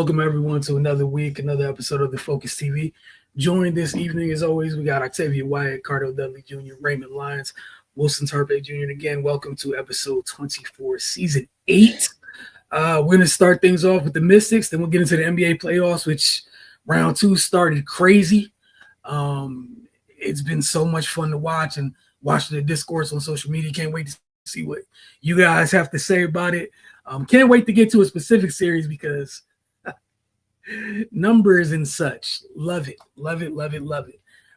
Welcome everyone to another week, another episode of the Focus TV. Joined this evening, as always, we got Octavia Wyatt, Cardo Dudley Jr., Raymond Lyons, Wilson Tarpe Jr. And again, welcome to episode 24, season 8. We're going to start things off with the Mystics, then we'll get into the NBA playoffs, which round 2 started crazy. It's been so much fun to watch and watching the discourse on social media. Can't wait to see what you guys have to say about it. Can't wait to get to a specific series because numbers and such. Love it. All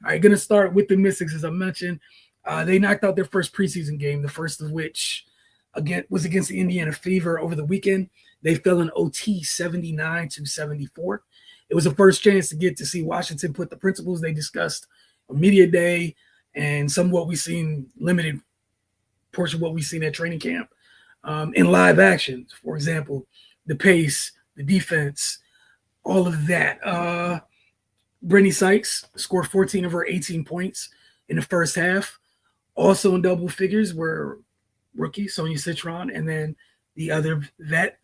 right, going to start with the Mystics, as I mentioned. They knocked out their first preseason game, the first of which again was against the Indiana Fever over the weekend. They fell in OT 79-74. It was the first chance to get to see Washington put the principles they discussed on media day and some of what we've seen, limited portion of what we've seen at training camp in live action. For example, the pace, the defense, all of that. Brittany Sykes scored 14 of her 18 points in the first half. Also in double figures were rookie Sonia Citron, and then the other vet,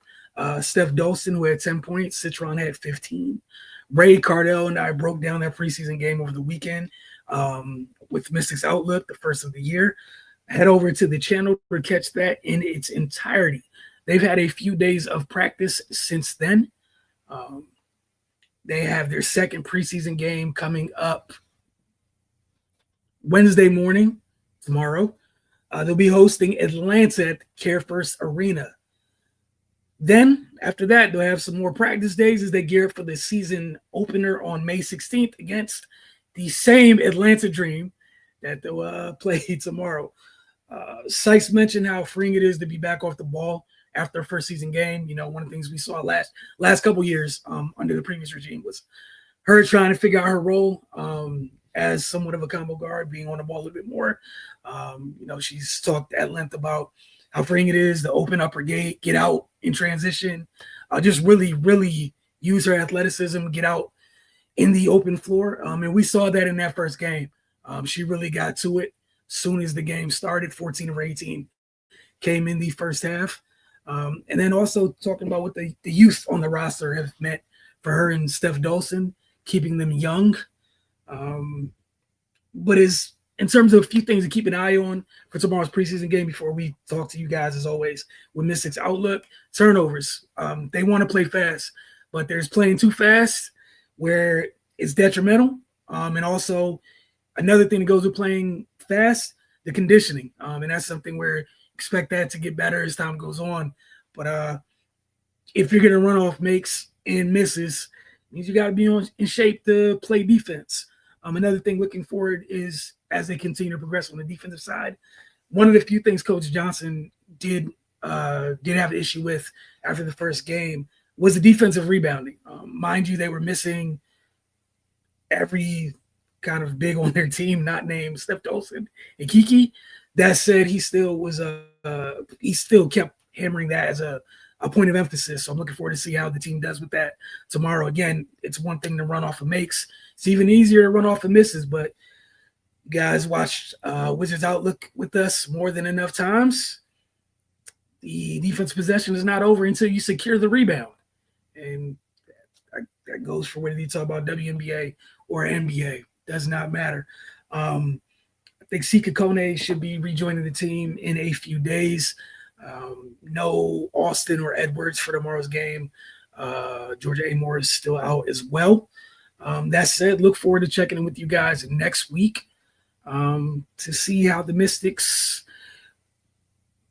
Steph Dolson, who had 10 points. Citron had 15. Ray Cardell and I broke down that preseason game over the weekend with Mystics Outlook, the first of the year. Head over to the channel to catch that in its entirety. They've had a few days of practice since then. They have their second preseason game coming up Wednesday morning, tomorrow. They'll be hosting Atlanta at Care First Arena. Then, after that, they'll have some more practice days as they gear up for the season opener on May 16th against the same Atlanta Dream that they'll play tomorrow. Sykes mentioned how freeing it is to be back off the ball after a first season game. You know, one of the things we saw last couple years under the previous regime was her trying to figure out her role as somewhat of a combo guard, being on the ball a little bit more. She's talked at length about how freeing it is to open up her gate, get out in transition, just really use her athleticism, get out in the open floor. And we saw that in that first game. She really got to it as soon as the game started. 14 of 18 came in the first half. And then also talking about what the youth on the roster have meant for her and Steph Dolson, keeping them young. But in terms of a few things to keep an eye on for tomorrow's preseason game before we talk to you guys, as always, with Mystics Outlook, turnovers. They want to play fast, but there's playing too fast where it's detrimental. And also another thing that goes with playing fast, the conditioning. And that's something where expect that to get better as time goes on. But if you're going to run off makes and misses, it means you got to be in shape to play defense. Another thing looking forward is as they continue to progress on the defensive side, one of the few things Coach Johnson did have an issue with after the first game was the defensive rebounding. Mind you, they were missing every kind of big on their team, not named Steph Dolson and Kiki. That said, he still kept hammering that as a point of emphasis. So I'm looking forward to see how the team does with that tomorrow. Again, it's one thing to run off of makes. It's even easier to run off of misses, but you guys watched Wizards Outlook with us more than enough times. The defense possession is not over until you secure the rebound. And that goes for whether you talk about WNBA or NBA. Does not matter. I think Sika Kone should be rejoining the team in a few days. No Austin or Edwards for tomorrow's game. Georgia Amore is still out as well. That said, look forward to checking in with you guys next week to see how the Mystics,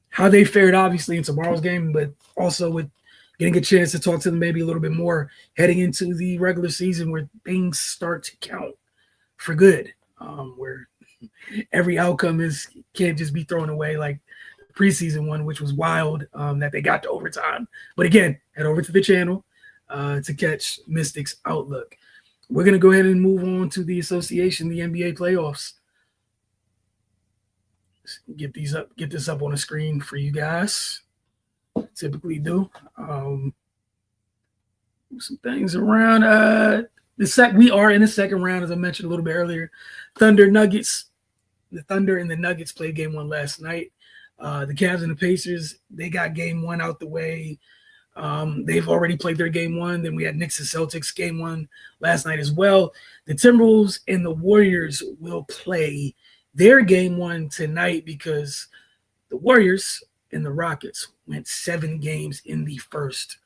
how they fared obviously in tomorrow's game, but also with getting a chance to talk to them maybe a little bit more heading into the regular season where things start to count for good, where every outcome can't just be thrown away like the preseason one, which was wild that they got to overtime. But again, head over to the channel to catch Mystics Outlook. We're going to go ahead and move on to the association, the NBA playoffs. Get this up on the screen for you guys. Typically do. Move some things around. We are in the second round, as I mentioned a little bit earlier. Nuggets. The Thunder and the Nuggets played game one last night. The Cavs and the Pacers, they got game one out the way They've already played their game one. Then we had Knicks and Celtics game one last night as well. The Timberwolves and the Warriors will play their game one tonight because the Warriors and the Rockets went 7 games in the first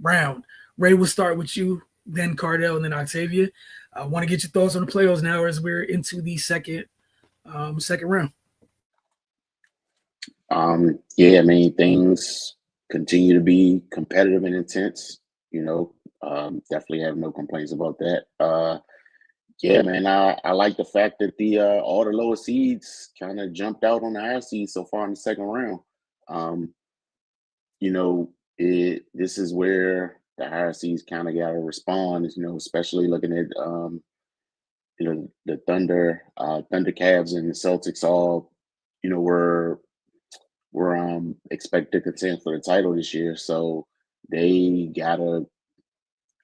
round. Ray, we'll start with you, then Cardell, and then Octavia. I want to get your thoughts on the playoffs now as we're into the second round. Yeah, I mean, things continue to be competitive and intense. Definitely have no complaints about that. Yeah, man, I like the fact that the all the lower seeds kind of jumped out on the higher seeds so far in the second round. Um, this is where the higher seeds kind of got to respond. Especially looking at the Thunder Cavs and the Celtics all were expected to contend for the title this year. So they gotta.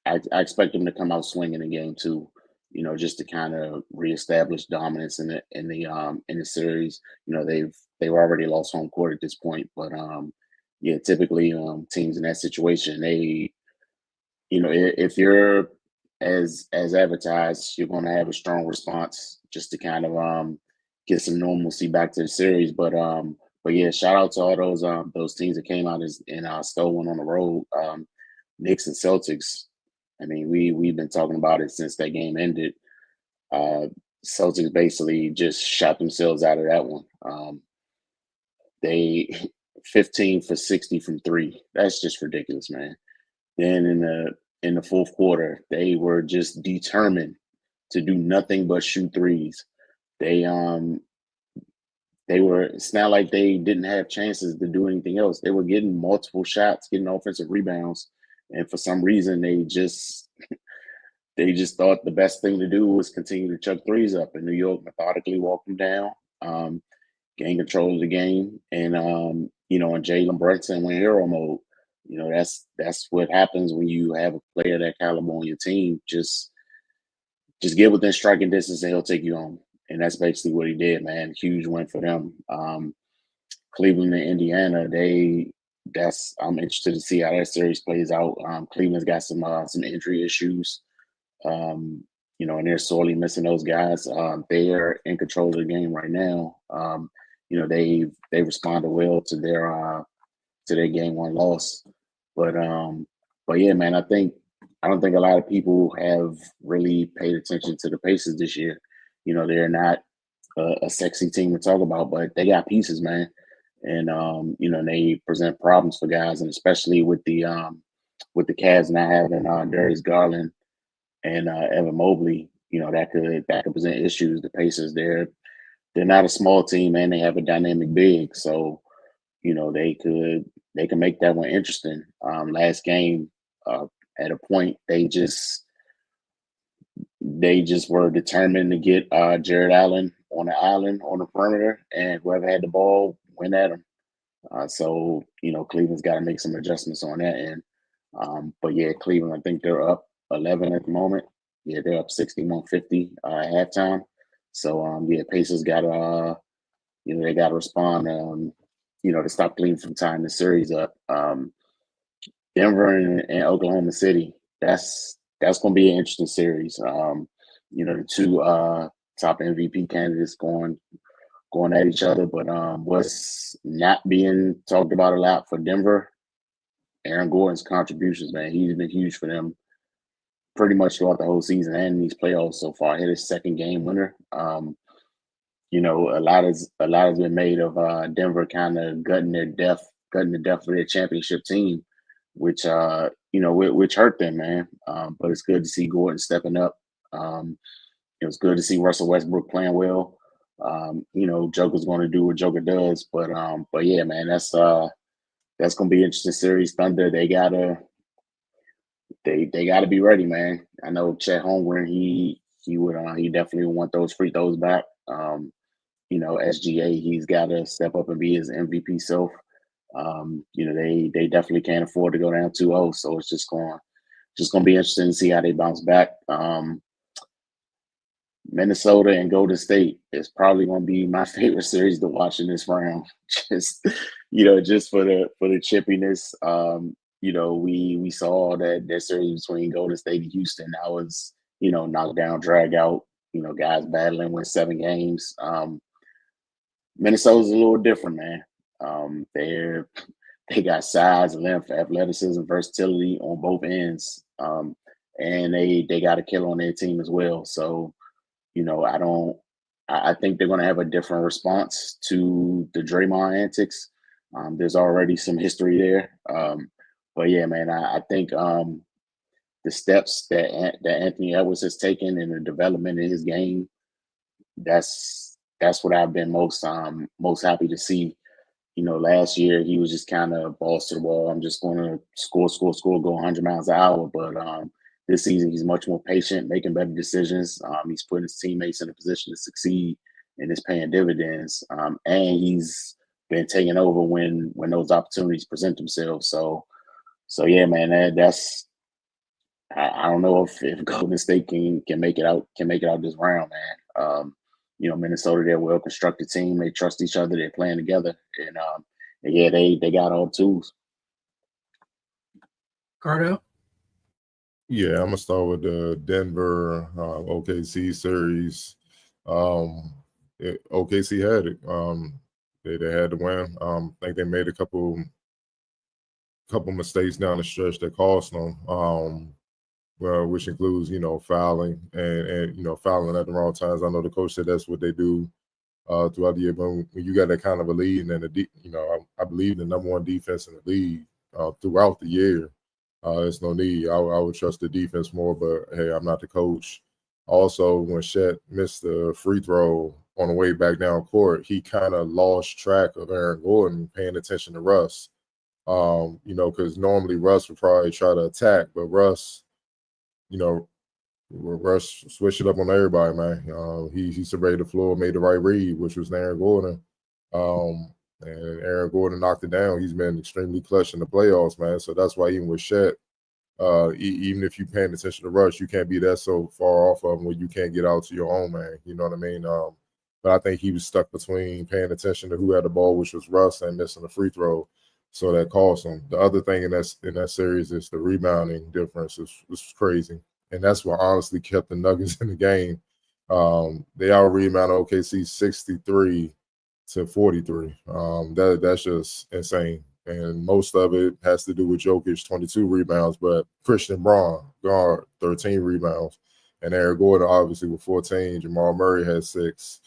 I expect them to come out swinging in game two. Just to kind of reestablish dominance in the series. They've already lost home court at this point, but yeah, typically teams in that situation, if you're as advertised, you're going to have a strong response just to kind of get some normalcy back to the series. But yeah, shout out to all those teams that came out and stole one on the road. Knicks and Celtics. I mean, we've been talking about it since that game ended. Celtics basically just shot themselves out of that one. They 15 for 60 from three. That's just ridiculous, man. Then in the fourth quarter, they were just determined to do nothing but shoot threes. It's not like they didn't have chances to do anything else. They were getting multiple shots, getting offensive rebounds, and for some reason they just thought the best thing to do was continue to chuck threes up. And New York methodically walked them down, gain control of the game, and and Jalen Brunson went hero mode. That's what happens when you have a player that caliber on your team. Just get within striking distance and he'll take you home. And that's basically what he did, man. Huge win for them. Cleveland and Indiana, I'm interested to see how that series plays out. Cleveland's got some injury issues. And they're sorely missing those guys. They are in control of the game right now. They responded well to their game one loss. But yeah, man, I don't think a lot of people have really paid attention to the Pacers this year. They're not a sexy team to talk about, but they got pieces, man. And they present problems for guys, and especially with the Cavs not having Darius Garland and Evan Mobley, that could present issues. The Pacers, they're not a small team, and they have a dynamic big, so they can make that one interesting. Last game, at a point, they just were determined to get Jared Allen on the island on the perimeter, and whoever had the ball went at him. So Cleveland's got to make some adjustments on that end. But yeah, Cleveland, I think they're up 11 at the moment. Yeah, they're up 61-50 at halftime. So yeah, Pacers got to they got to respond. To stop Cleveland from tying the series up. Denver and Oklahoma City. That's going to be an interesting series. The two top MVP candidates going at each other. But what's not being talked about a lot for Denver, Aaron Gordon's contributions, man. He's been huge for them pretty much throughout the whole season and these playoffs so far. Hit his second game winner. A lot has been made of Denver kind of gutting the death of their championship team, which which hurt them, man. But it's good to see Gordon stepping up. It was good to see Russell Westbrook playing well. Joker's going to do what Joker does, but yeah, man, that's going to be an interesting series. Thunder, they gotta be ready, man. I know Chet Holmgren, he definitely want those free throws back. SGA, he's got to step up and be his MVP self. They definitely can't afford to go down 2-0, so it's just going to be interesting to see how they bounce back. Minnesota and Golden State is probably going to be my favorite series to watch in this round. Just for the chippiness. we saw that series between Golden State and Houston. That was, knockdown, drag out, guys battling, win 7 games. Minnesota's a little different, man. They got size, length, athleticism, versatility on both ends. And they got a killer on their team as well. So, I think they're going to have a different response to the Draymond antics. There's already some history there. But yeah, man, I think the steps that Anthony Edwards has taken in the development of his game, that's what I've been most happy to see. Last year he was just kind of balls to the wall. I'm just going to score, go 100 miles an hour. But this season he's much more patient, making better decisions. He's putting his teammates in a position to succeed, and it's paying dividends. And he's been taking over when those opportunities present themselves. So yeah, man, that's I don't know if Golden State can make it out this round, man. Minnesota, they're a well constructed team. They trust each other. They're playing together, and yeah, they got all the tools. Cardo? Yeah, I'm gonna start with the Denver OKC series. OKC had it. They had to win. I think they made a couple mistakes down the stretch that cost them. Well, which includes, fouling and fouling at the wrong times. I know the coach said that's what they do throughout the year. But when you got that kind of a lead, and I believe the number one defense in the league throughout the year, there's no need. I would trust the defense more, but hey, I'm not the coach. Also, when Chet missed the free throw on the way back down court, he kind of lost track of Aaron Gordon paying attention to Russ. Because normally Russ would probably try to attack, but Russ switched it up on everybody, man. He surveyed the floor, made the right read, which was Aaron Gordon. And Aaron Gordon knocked it down. He's been extremely clutch in the playoffs, man. So that's why even with Chet, even if you're paying attention to Russ, you can't be that so far off of him where you can't get out to your own, man. You know what I mean? But I think he was stuck between paying attention to who had the ball, which was Russ, and missing the free throw. So that cost him. The other thing in that series is the rebounding difference. It's crazy. And that's what honestly kept the Nuggets in the game. They out-rebounded OKC 63-43. That's just insane. And most of it has to do with Jokic, 22 rebounds, but Christian Braun, guard, 13 rebounds. And Aaron Gordon, obviously, with 14. Jamal Murray had 6.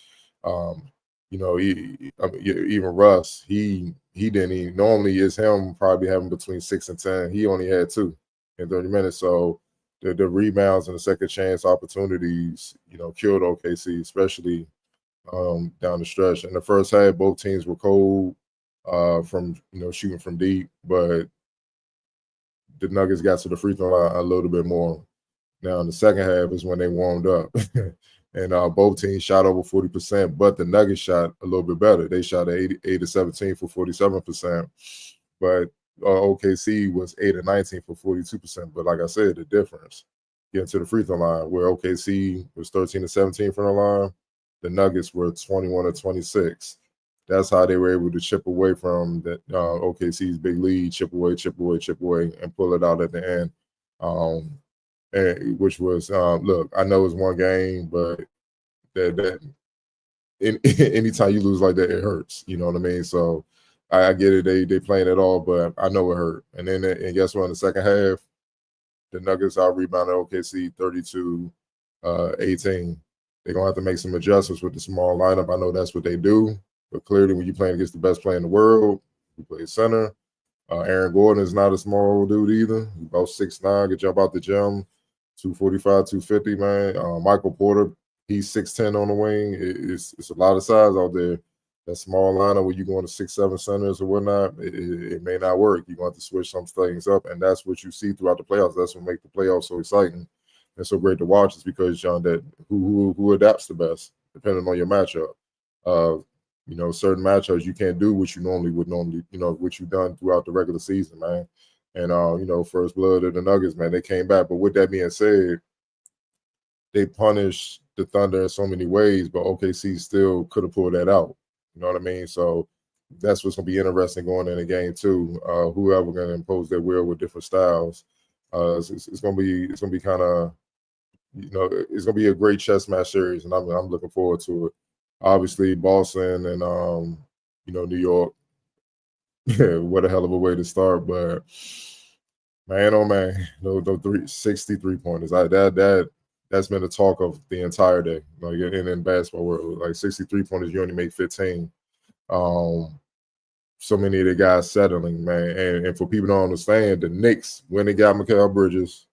Even Russ, he didn't even, normally it's him probably having between 6 and 10. He only had 2 in 30 minutes. So the rebounds and the second chance opportunities, killed OKC, especially down the stretch. In the first half, both teams were cold from shooting from deep, but the Nuggets got to the free throw line a little bit more. Now in the second half is when they warmed up. And both teams shot over 40%, but the Nuggets shot a little bit better. They shot 8-17 for 47%, but OKC was 8-19 for 42%. But like I said, the difference getting to the free throw line, where OKC was 13-17 from the line, the Nuggets were 21-26. That's how they were able to chip away from that OKC's big lead, chip away, and pull it out at the end. Which was look, I know it's one game, but that anytime you lose like that, it hurts. You know what I mean? So I get it. They playing it all, but I know it hurt. And then guess what? In the second half, the Nuggets out rebounded OKC 32-18. They're gonna have to make some adjustments with the small lineup. I know that's what they do, but clearly when you're playing against the best player in the world, who plays center, Aaron Gordon is not a small dude either. He's about 6'9", could jump out the gym. 245, 250, man. Michael Porter, he's 6'10" on the wing. It's a lot of size out there. That small lineup where you're going to 6'7" centers or whatnot, it may not work. You're going to have to switch some things up, and that's what you see throughout the playoffs. That's what makes the playoffs so exciting and so great to watch. Is because, John, that who adapts the best depending on your matchup. Certain matchups you can't do what you would normally, what you've done throughout the regular season, man. And, first blood of the Nuggets, man, they came back. But with that being said, they punished the Thunder in so many ways, but OKC still could have pulled that out. You know what I mean? So that's what's going to be interesting going in the game too. Whoever going to impose their will with different styles. It's going to be kind of, it's going to be a great chess match series, and I'm looking forward to it. Obviously, Boston and New York. What a hell of a way to start, but man, oh man, those 63 pointers. That's been the talk of the entire day. In basketball world, like 63 pointers, you only make 15. So many of the guys settling, man. And for people to understand, the Knicks, when they got Mikal Bridges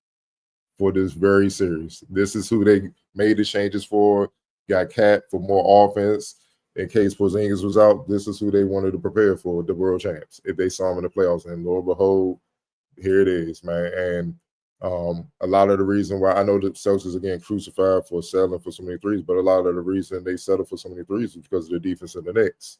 for this very series, this is who they made the changes for. Got Cat for more offense. In case Porzingis was out, this is who they wanted to prepare for, the world champs, if they saw him in the playoffs. And lo and behold, here it is, man. And a lot of the reason why I know the Celtics are getting crucified for settling for so many threes, but a lot of the reason they settle for so many threes is because of the defense of the Knicks.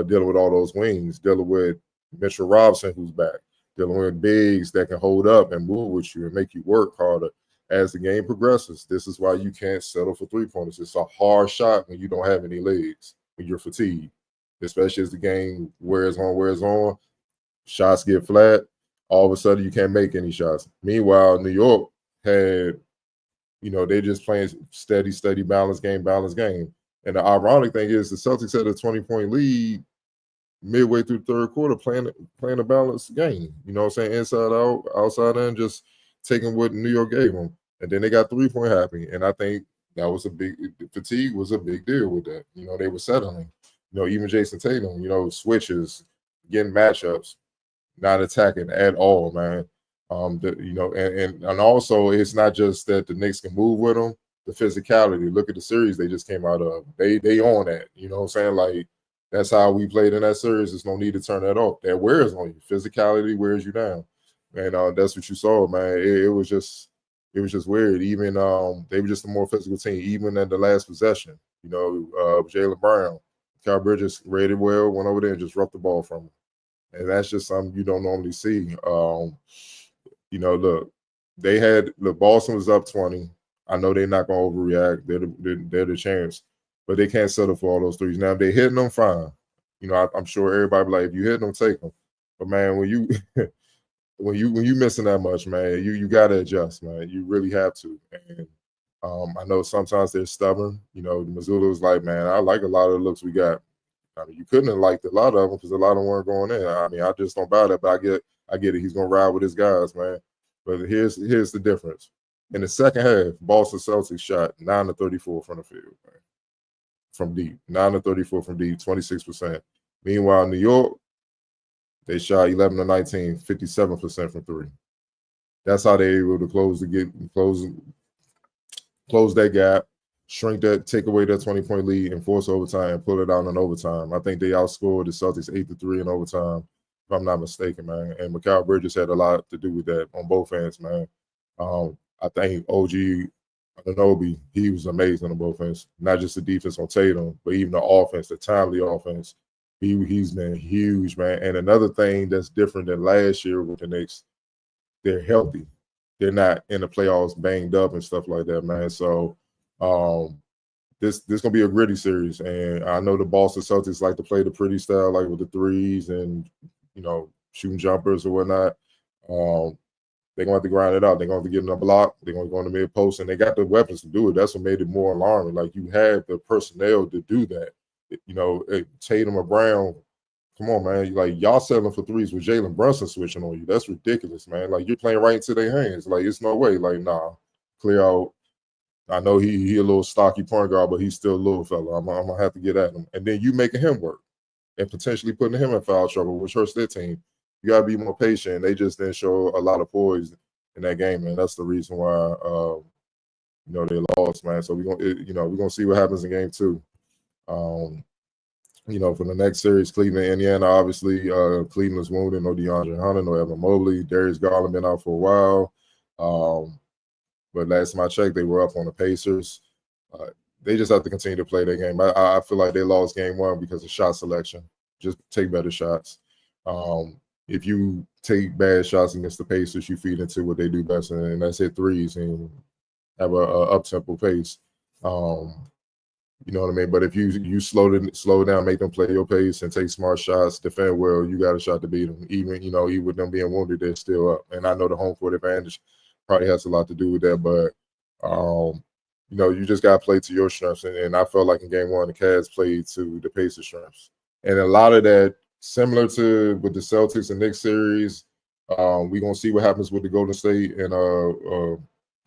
Dealing with all those wings, dealing with Mitchell Robinson, who's back, dealing with bigs that can hold up and move with you and make you work harder as the game progresses. This is why you can't settle for three-pointers. It's a hard shot when you don't have any legs, when you're fatigued, especially as the game wears on. Shots get flat. All of a sudden, you can't make any shots. Meanwhile, New York had, they just playing steady, balanced game. And the ironic thing is the Celtics had a 20-point lead midway through the third quarter playing a balanced game. You know what I'm saying? Inside out, outside in, just taking what New York gave them. And then they got 3-point happy. And I think that was fatigue was a big deal with that. They were settling. Even Jason Tatum, switches, getting matchups, not attacking at all, man. And also it's not just that the Knicks can move with them. The physicality. Look at the series they just came out of. They own that. You know what I'm saying? Like, that's how we played in that series. There's no need to turn that off. That wears on you. Physicality wears you down. And that's what you saw, man. It was just weird. Even they were just a more physical team, even in the last possession. Jaylen Brown, Mikal Bridges rated well, went over there and just roughed the ball from him. And that's just something you don't normally see. Look, Boston was up 20. I know they're not going to overreact. They're the champs, but they can't settle for all those threes. Now, if they're hitting them, fine. I'm sure everybody be like, if you hit them, take them. But man, when you when you missing that much, man, you got to adjust, man. You really have to. And I know sometimes they're stubborn. Mazzulla was like, man, I like a lot of the looks we got. I mean, you couldn't have liked a lot of them because a lot of them weren't going in. I mean, I just don't buy that, but I get it. He's going to ride with his guys, man. But here's the difference. In the second half, Boston Celtics shot 9 of 34 from the field, man. From deep. 9 of 34 from deep, 26%. Meanwhile, New York, they shot 11 of 19, 57% from three. That's how they were able to close that gap, shrink that, take away that 20-point lead, and force overtime and pull it out in overtime. I think they outscored the Celtics 8-3 in overtime, if I'm not mistaken, man. And Mikal Bridges had a lot to do with that on both ends, man. I think OG Anunoby, he was amazing on both ends. Not just the defense on Tatum, but even the offense, the timely offense. He's been huge, man. And another thing that's different than last year with the Knicks, they're healthy. They're not in the playoffs banged up and stuff like that, man. So this gonna be a gritty series. And I know the Boston Celtics like to play the pretty style, like with the threes and shooting jumpers or whatnot. They're gonna have to grind it out. They're gonna have to get in a block. They're gonna go in the mid post, and they got the weapons to do it. That's what made it more alarming. Like, you have the personnel to do that. Tatum or Brown, come on, man. Like, y'all settling for threes with Jalen Brunson switching on you. That's ridiculous, man. Like, you're playing right into their hands. Like, it's no way. Like, nah, clear out. I know he a little stocky point guard, but he's still a little fella. I'm gonna have to get at him. And then you making him work and potentially putting him in foul trouble, which hurts their team. You gotta be more patient. They just didn't show a lot of poise in that game, and that's the reason why they lost, man. So we're gonna see what happens in game 2. For the next series, Cleveland, Indiana, obviously, Cleveland's wounded. No DeAndre Hunter, no Evan Mobley. Darius Garland been out for a while. But last time I checked, they were up on the Pacers. They just have to continue to play their game. I feel like they lost game 1 because of shot selection. Just take better shots. If you take bad shots against the Pacers, you feed into what they do best, and that's hit threes and have a up-tempo pace. You know what I mean? But if you slow down, make them play your pace and take smart shots, defend well, you got a shot to beat them. Even with them being wounded, they're still up. And I know the home court advantage probably has a lot to do with that. But you just got to play to your strengths. And I felt like in game one, the Cavs played to the Pacers' strengths. And a lot of that, similar to with the Celtics and Knicks series, we're going to see what happens with the Golden State and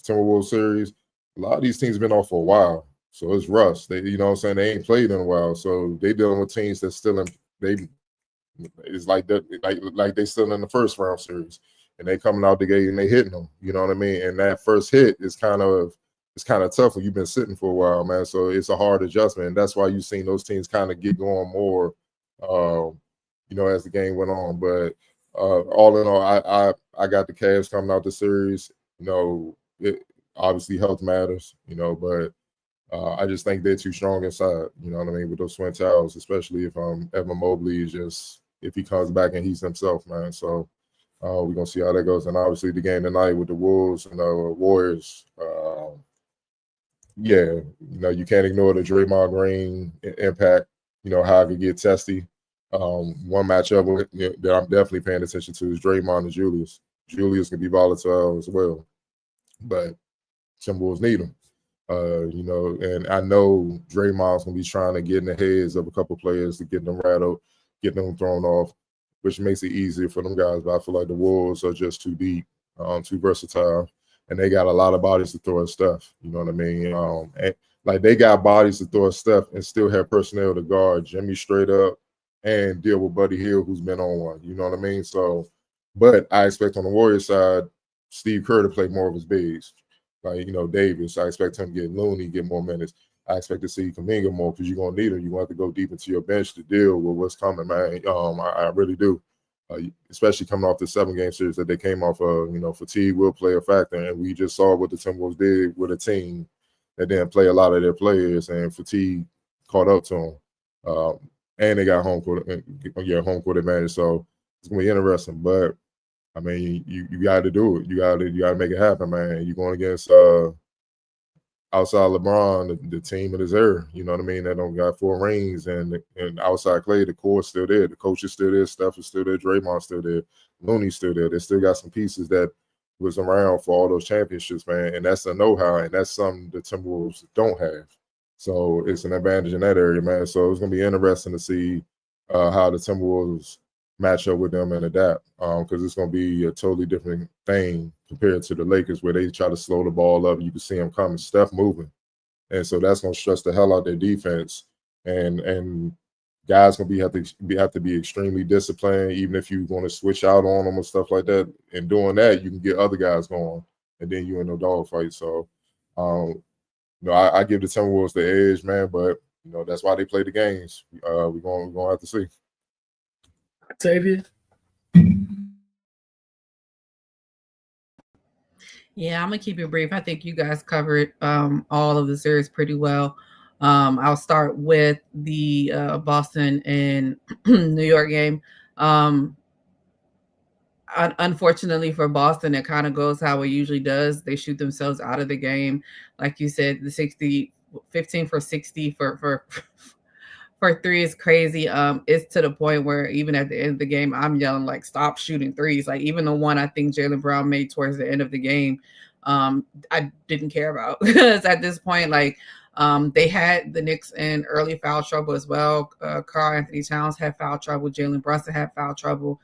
Timberwolves series. A lot of these teams have been off for a while. So it's rust. They, you know what I'm saying? They ain't played in a while. So they dealing with teams that's still it's like that, like they still in the first round series. And they coming out the gate and they hitting them. You know what I mean? And that first hit is kind of tough when you've been sitting for a while, man. So it's a hard adjustment. And that's why you've seen those teams kind of get going more as the game went on. But all in all, I got the Cavs coming out the series. Obviously health matters, but I just think they're too strong inside, you know what I mean, with those Twin Towers, especially if Evan Mobley if he comes back and he's himself, man. So we're going to see how that goes. And obviously the game tonight with the Wolves and the Warriors, you can't ignore the Draymond Green impact, how it could get testy. One matchup that I'm definitely paying attention to is Draymond and Julius. Julius can be volatile as well, but Timberwolves need him. And I know Draymond's gonna be trying to get in the heads of a couple players to get them rattled, get them thrown off, which makes it easier for them guys. But I feel like the Wolves are just too deep, too versatile, and they got a lot of bodies to throw at Steph. You know what I mean? And they got bodies to throw at Steph and still have personnel to guard Jimmy straight up and deal with Buddy Hield, who's been on one. You know what I mean? So, but I expect on the Warriors side, Steve Kerr to play more of his bigs. Davis, I expect him to get Looney, get more minutes. I expect to see Kuminga more because you're going to need him. You're going to have to go deep into your bench to deal with what's coming, man. I really do, especially coming off the 7-game series that they came off of. Fatigue will play a factor, and we just saw what the Timberwolves did with a team that didn't play a lot of their players, and fatigue caught up to them. And they got home court advantage, so it's going to be interesting. But I mean, you got to do it. You got to make it happen, man. You're going against outside LeBron, the team of his era. You know what I mean? They don't got 4 rings, and outside Clay, the core's still there. The coach is still there. Steph is still there. Draymond's still there. Looney's still there. They still got some pieces that was around for all those championships, man. And that's the know-how, and that's something the Timberwolves don't have. So it's an advantage in that area, man. So it's going to be interesting to see how the Timberwolves match up with them and adapt, because it's going to be a totally different thing compared to the Lakers, where they try to slow the ball up. You can see them coming, Steph moving, and so that's going to stress the hell out their defense. And guys going to have to be extremely disciplined, even if you're going to switch out on them and stuff like that. And doing that, you can get other guys going, and then you're in no dogfight. So, I give the Timberwolves the edge, man. But that's why they play the games. We're going to have to see. Tavia? Yeah, I'm going to keep it brief. I think you guys covered all of the series pretty well. I'll start with the Boston and New York game. Unfortunately for Boston, it kind of goes how it usually does. They shoot themselves out of the game. Like you said, the 15 for 60 for 3 is crazy. It's to the point where even at the end of the game, I'm yelling like, stop shooting threes. Like even the one I think Jaylen Brown made towards the end of the game, I didn't care about, because at this point, they had the Knicks in early foul trouble as well. Karl-Anthony Towns had foul trouble. Jalen Brunson had foul trouble.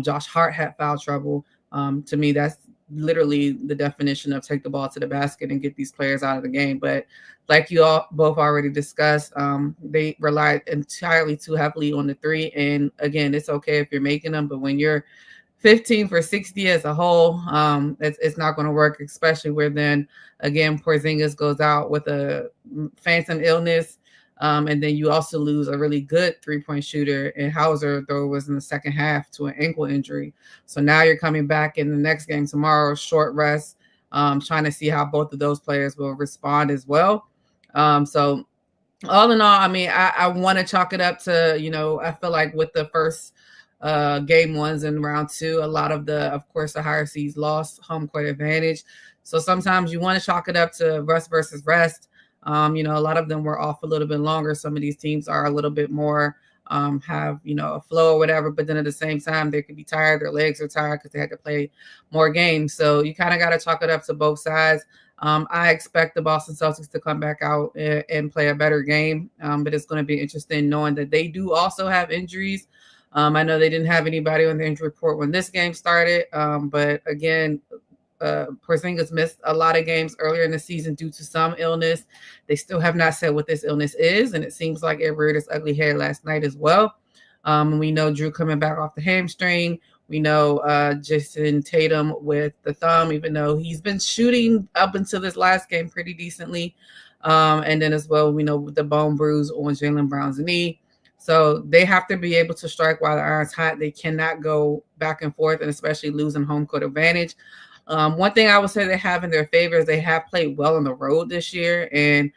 Josh Hart had foul trouble. To me, that's literally the definition of take the ball to the basket and get these players out of the game. But like you all both already discussed, they relied entirely too heavily on the 3. And again, it's okay if you're making them, but when you're 15 for 60 as a whole, it's not going to work, especially where then again Porzingis goes out with a phantom illness. And then you also lose a really good 3-point shooter in Hauser, though it was in the second half, to an ankle injury. So now you're coming back in the next game tomorrow, short rest, trying to see how both of those players will respond as well. So all in all, I mean, I want to chalk it up to, I feel like with the first game 1s in round 2, a lot of the higher seeds lost home court advantage. So sometimes you want to chalk it up to rest versus rest. A lot of them were off a little bit longer. Some of these teams are a little bit more have a flow or whatever, but then at the same time they could be tired, their legs are tired because they had to play more games. So you kind of got to chalk it up to both sides. I expect the Boston Celtics to come back out and play a better game, but it's going to be interesting knowing that they do also have injuries. I know they didn't have anybody on the injury report when this game started, but again, Porzingis missed a lot of games earlier in the season due to some illness. They still have not said what this illness is, and it seems like it reared its ugly head last night as well. We know Drew coming back off the hamstring. We know Jason Tatum with the thumb, even though he's been shooting up until this last game pretty decently. And then as well, we know the bone bruise on Jaylen Brown's knee. So they have to be able to strike while the iron's hot. They cannot go back and forth, and especially losing home court advantage. One thing I would say they have in their favor is they have played well on the road this year, and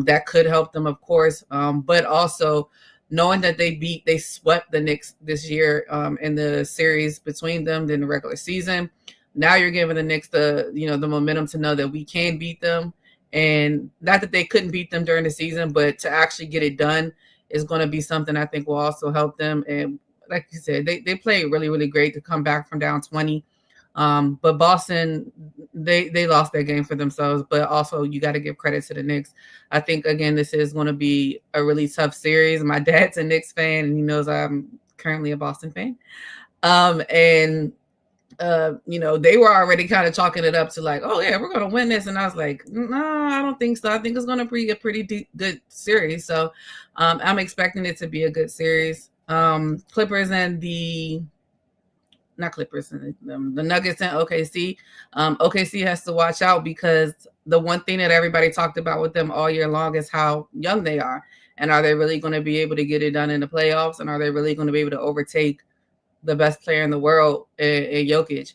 that could help them, of course. But also knowing that they swept the Knicks this year in the series between them in the regular season. Now you're giving the Knicks the momentum to know that we can beat them, and not that they couldn't beat them during the season, but to actually get it done is going to be something I think will also help them. And like you said, they played really, really great to come back from down 20. But Boston, they lost their game for themselves, but also you got to give credit to the Knicks. I think, again, this is going to be a really tough series. My dad's a Knicks fan, and he knows I'm currently a Boston fan. They were already kind of chalking it up to like, oh, yeah, we're going to win this. And I was like, no, I don't think so. I think it's going to be a pretty good series. So I'm expecting it to be a good series. Clippers and the Nuggets and OKC. OKC has to watch out because the one thing that everybody talked about with them all year long is how young they are. And are they really going to be able to get it done in the playoffs? And are they really going to be able to overtake the best player in the world in Jokic?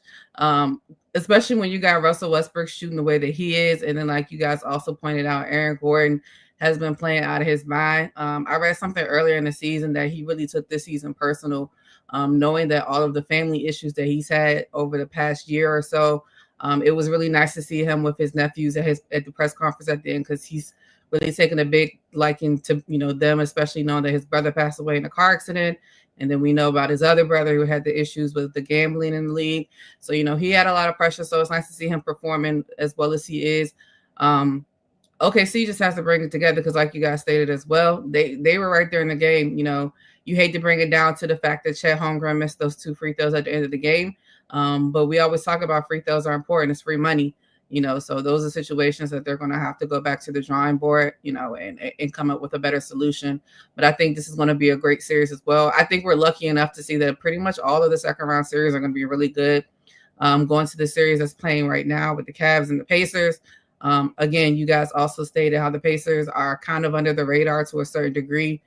Especially when you got Russell Westbrook shooting the way that he is. And then, like you guys also pointed out, Aaron Gordon has been playing out of his mind. I read something earlier in the season that he really took this season personal, knowing that all of the family issues that he's had over the past year or so. It was really nice to see him with his nephews at the press conference at the end, because he's really taken a big liking to them, especially knowing that his brother passed away in a car accident. And then we know about his other brother who had the issues with the gambling in the league. So, he had a lot of pressure. So it's nice to see him performing as well as he is. OKC just has to bring it together because, like you guys stated as well, they were right there in the game. You hate to bring it down to the fact that Chet Holmgren missed those 2 free throws at the end of the game. But we always talk about free throws are important. It's free money. So those are situations that they're going to have to go back to the drawing board, and come up with a better solution. But I think this is going to be a great series as well. I think we're lucky enough to see that pretty much all of the second round series are going to be really good. Going to the series that's playing right now with the Cavs and the Pacers. Again, you guys also stated how the Pacers are kind of under the radar to a certain degree.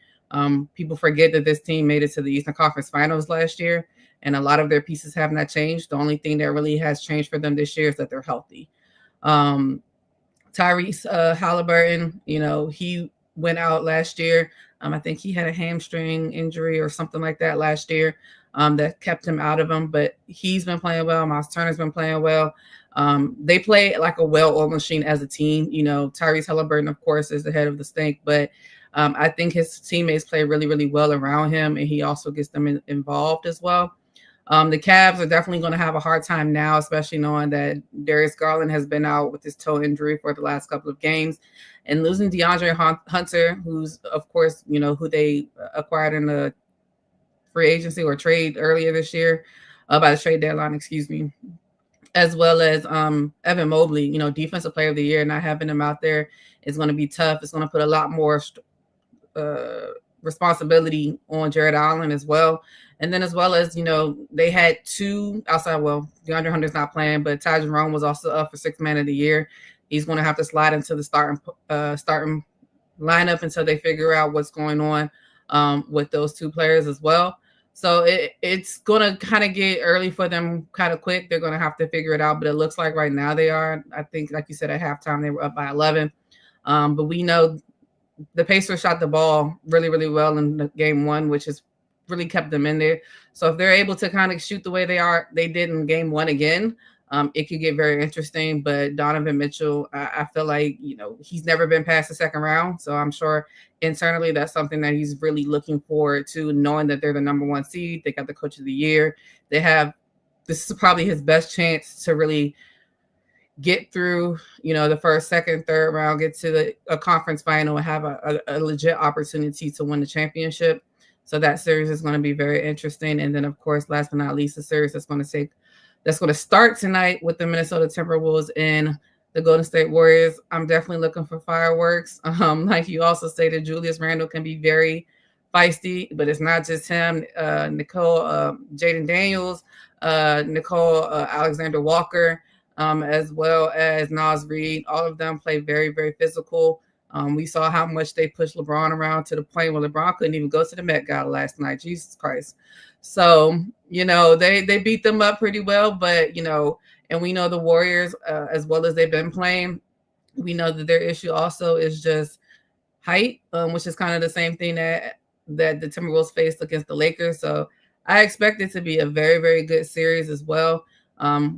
People forget that this team made it to the Eastern Conference Finals last year, and a lot of their pieces have not changed. The only thing that really has changed for them this year is that they're healthy. Tyrese Halliburton, he went out last year. I think he had a hamstring injury or something like that last year that kept him out of them, but he's been playing well. Miles Turner's been playing well. They play like a well-oiled machine as a team. Tyrese Halliburton, of course, is the head of the stink, but I think his teammates play really, really well around him, and he also gets them involved as well. The Cavs are definitely going to have a hard time now, especially knowing that Darius Garland has been out with his toe injury for the last couple of games, and losing DeAndre Hunter, who's, of course, who they acquired in the free agency or trade earlier this year, by the trade deadline, excuse me, as well as Evan Mobley, defensive player of the year. Not having him out there is going to be tough. It's going to put a lot more responsibility on Jared Allen as well. And then as well as, they had 2 outside. Well, DeAndre Hunter's not playing, but Ty Jerome was also up for 6th man of the year. He's going to have to slide into the starting lineup until they figure out what's going on with those 2 players as well. So it's going to kind of get early for them kind of quick. They're going to have to figure it out, but it looks like right now they are. I think, like you said, at halftime, they were up by 11. But we know the Pacers shot the ball really, really well in the game 1, which has really kept them in there. So if they're able to kind of shoot the way they did in game 1 again, it could get very interesting. But Donovan Mitchell, I feel like, he's never been past the second round. So I'm sure internally that's something that he's really looking forward to, knowing that they're the number 1 seed. They got the coach of the year. This is probably his best chance to really get through, the first, second, third round, get to a conference final and have a legit opportunity to win the championship. So that series is going to be very interesting. And then, of course, last but not least, the series that's going to start tonight with the Minnesota Timberwolves and the Golden State Warriors. I'm definitely looking for fireworks. Like you also stated, Julius Randle can be very feisty, but it's not just him. Nicole, Jaden Daniels, Nicole Alexander Walker, as well as Naz Reid. All of them play very, very physical. We saw how much they pushed LeBron around to the point where LeBron couldn't even go to the Met Gala last night. Jesus Christ. So, they beat them up pretty well, but, and we know the Warriors, as well as they've been playing, we know that their issue also is just height, which is kind of the same thing that the Timberwolves faced against the Lakers. So I expect it to be a very, very good series as well.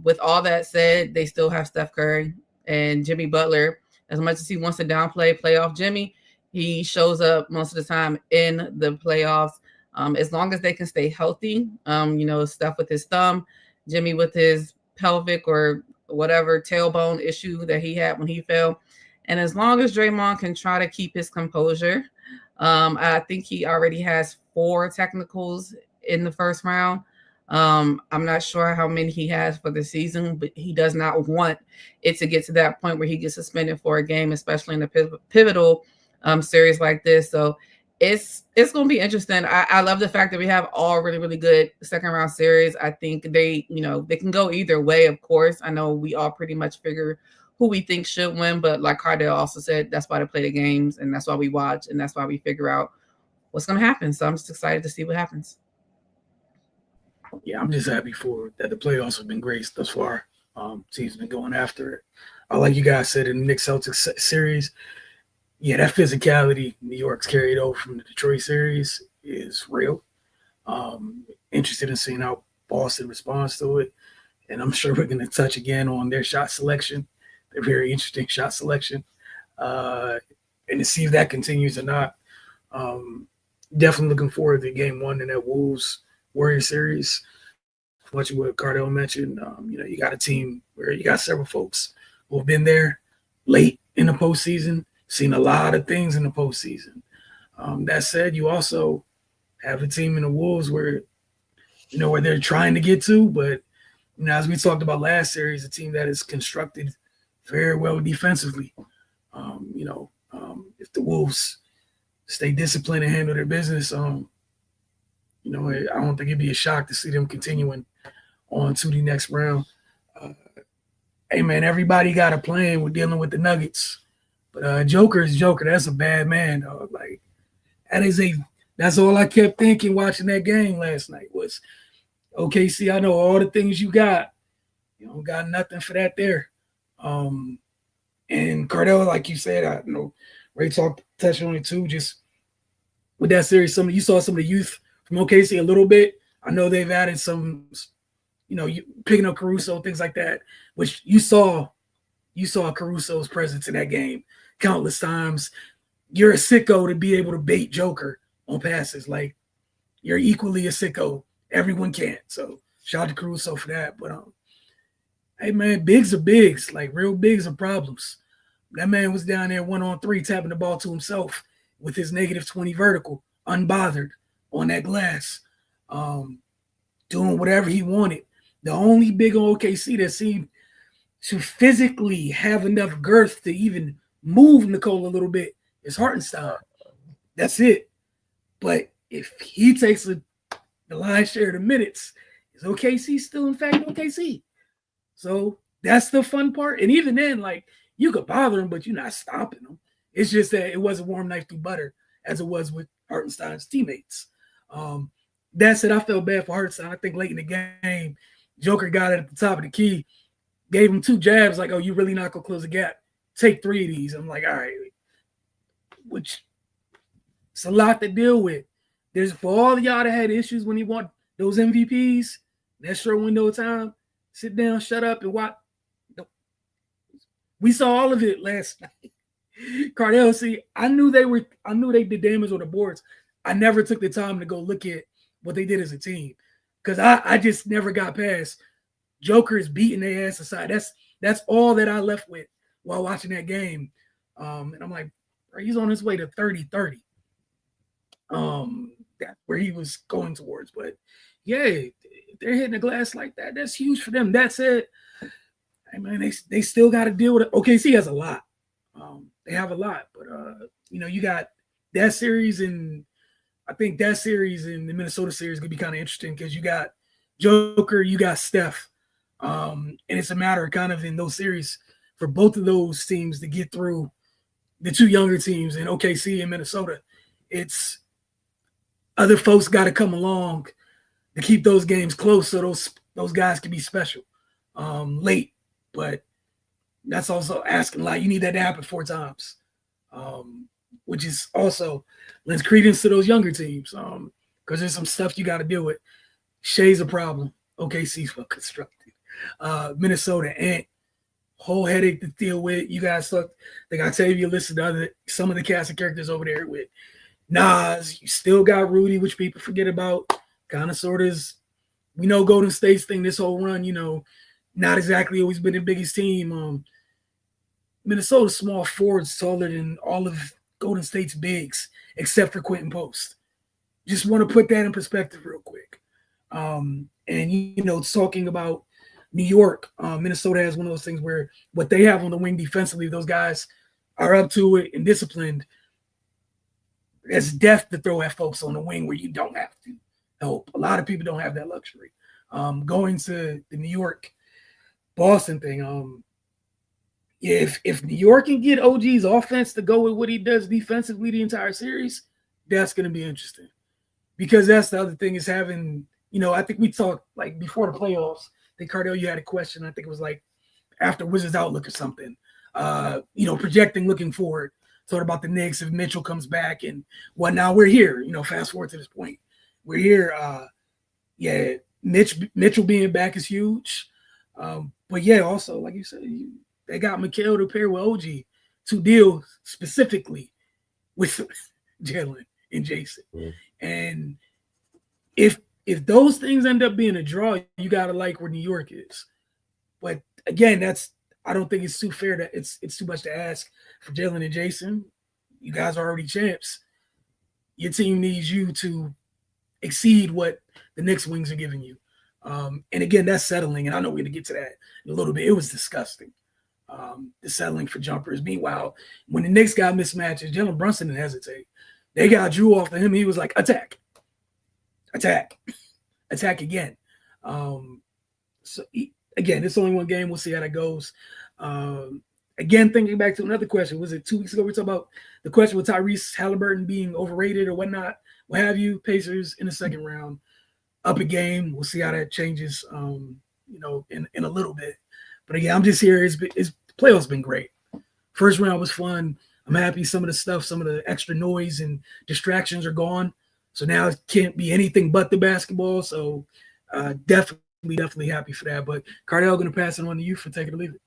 With all that said, they still have Steph Curry and Jimmy Butler. As much as he wants to downplay playoff Jimmy, he shows up most of the time in the playoffs. As long as they can stay healthy, Steph with his thumb, Jimmy with his pelvic or whatever tailbone issue that he had when he fell. And as long as Draymond can try to keep his composure, I think he already has 4 technicals in the first round. I'm not sure how many he has for the season, but he does not want it to get to that point where he gets suspended for a game, especially in a pivotal series like this. So it's going to be interesting. I love the fact that we have all really, really good second round series. I think they can go either way, of course. I know we all pretty much figure who we think should win, but like Cardell also said, that's why they play the games, and that's why we watch, and that's why we figure out what's going to happen. So I'm just excited to see what happens. Yeah, I'm just happy that the playoffs have been great thus far. Teams been going after it. Like you guys said in the Knicks Celtics series, yeah, that physicality New York's carried over from the Detroit series is real. Interested in seeing how Boston responds to it. And I'm sure we're going to touch again on their shot selection, their very interesting shot selection, and to see if that continues or not. Definitely looking forward to game 1 in that Wolves Warrior series. Much of what Cardell mentioned, you got a team where you got several folks who have been there late in the postseason, seen a lot of things in the postseason. That said, you also have a team in the Wolves where they're trying to get to, but as we talked about last series, a team that is constructed very well defensively. If the Wolves stay disciplined and handle their business, I don't think it'd be a shock to see them continuing on to the next round. Hey, man, everybody got a plan. We're dealing with the Nuggets. But Joker is Joker. That's a bad man, dog. Like, that's all I kept thinking watching that game last night was, OKC, I know all the things you got. You don't got nothing for that there. And Cardell, like you said, I know Ray touched on it too, just with that series, you saw some of the youth from OKC a little bit. I know they've added some, picking up Caruso, things like that, which you saw Caruso's presence in that game countless times. You're a sicko to be able to bait Joker on passes. Like, you're equally a sicko. Everyone can't. So shout out to Caruso for that. But hey man, bigs are bigs. Like, real bigs are problems. That man was down there 1-on-3 tapping the ball to himself with his -20 vertical, unbothered on that glass, doing whatever he wanted. The only big on OKC that seemed to physically have enough girth to even move Nicole a little bit is Hartenstein. That's it. But if he takes the lion's share of the minutes, is OKC still in fact OKC? So that's the fun part. And even then, like, you could bother him, but you're not stopping him. It's just that it wasn't warm knife through butter as it was with Hartenstein's teammates. That said, I felt bad for Hartenstein. I think late in the game, Joker got it at the top of the key, gave him 2 jabs, like, oh, you really not going to close the gap. Take 3 of these. I'm like, all right. Which, it's a lot to deal with. There's, for all of y'all that had issues when he won those MVPs, that short window of time, sit down, shut up, and watch. We saw all of it last night. Cardale, see, I knew they did damage on the boards. I never took the time to go look at what they did as a team because I just never got past Joker is beating their ass aside. That's all that I left with while watching that game. And I'm like, he's on his way to 30-30. That's where he was going towards. But yeah, they're hitting the glass like that. That's huge for them. That said, I mean, they still got to deal with it. OKC has a lot. They have a lot, but you got that series, and I think that series and the Minnesota series is gonna be kind of interesting because you got Joker, you got Steph, and it's a matter of kind of in those series for both of those teams to get through the two younger teams in OKC and Minnesota. It's other folks got to come along to keep those games close so those guys can be special late, but that's also asking a lot. You need that to happen 4 times, which is also lends credence to those younger teams because there's some stuff you got to deal with. Shea's a problem. OKC's well constructed. Minnesota ain't. Whole headache to deal with. You guys look, like Octavia listed some of the cast of characters over there with Nas. You still got Rudy, which people forget about. Kind of sort of is, we know Golden State's thing this whole run, not exactly always been the biggest team. Minnesota's small forwards taller than all of Golden State's bigs, except for Quentin Post. Just want to put that in perspective real quick. And talking about New York, Minnesota has one of those things where what they have on the wing defensively, those guys are up to it and disciplined. It's death to throw at folks on the wing where you don't have to help. A lot of people don't have that luxury. Going to the New York Boston thing, if New York can get OG's offense to go with what he does defensively the entire series, that's going to be interesting. Because that's the other thing is having, I think we talked like before the playoffs. I think Cardale, you had a question. I think it was like after Wizards Outlook or something. Projecting, looking forward. Thought about the Knicks if Mitchell comes back and what. Now we're here. Fast forward to this point, we're here. Mitchell being back is huge. But yeah, also like you said, they got Mikal to pair with OG to deal specifically with Jalen and Jason. Mm. And if those things end up being a draw, you gotta like where New York is. But again, I don't think it's too fair that it's too much to ask for Jalen and Jason. You guys are already champs. Your team needs you to exceed what the Knicks wings are giving you. And again, that's settling. And I know we're gonna get to that in a little bit. It was disgusting. The settling for jumpers. Meanwhile, when the Knicks got mismatches, Jalen Brunson didn't hesitate. They got Drew off of him. He was like, attack again. Again, it's only one game. We'll see how that goes. Again, thinking back to another question, was it 2 weeks ago? We talked about the question with Tyrese Halliburton being overrated or whatnot, what have you. Pacers in the second round, up a game. We'll see how that changes, in a little bit. But again, I'm just here. It's playoffs been great. First round was fun. I'm happy some of the extra noise and distractions are gone. So now it can't be anything but the basketball. So definitely happy for that. But Cardale, going to pass it on to you for take it or leave it.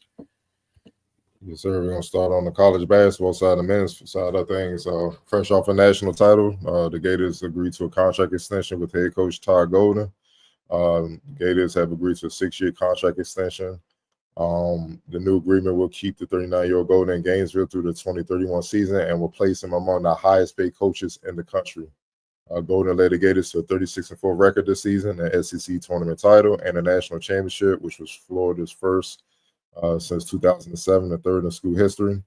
Yes, sir. We're going to start on the college basketball side, the men's side of things. Fresh off a national title, the Gators agreed to a contract extension with head coach Todd Golden. Gators have agreed to a 6-year contract extension. The new agreement will keep the 39-year-old Golden in Gainesville through the 2031 season and will place him among the highest paid coaches in the country. Golden led the Gators to a 36-4 record this season, an SEC tournament title, and a national championship, which was Florida's first since 2007, the third in school history.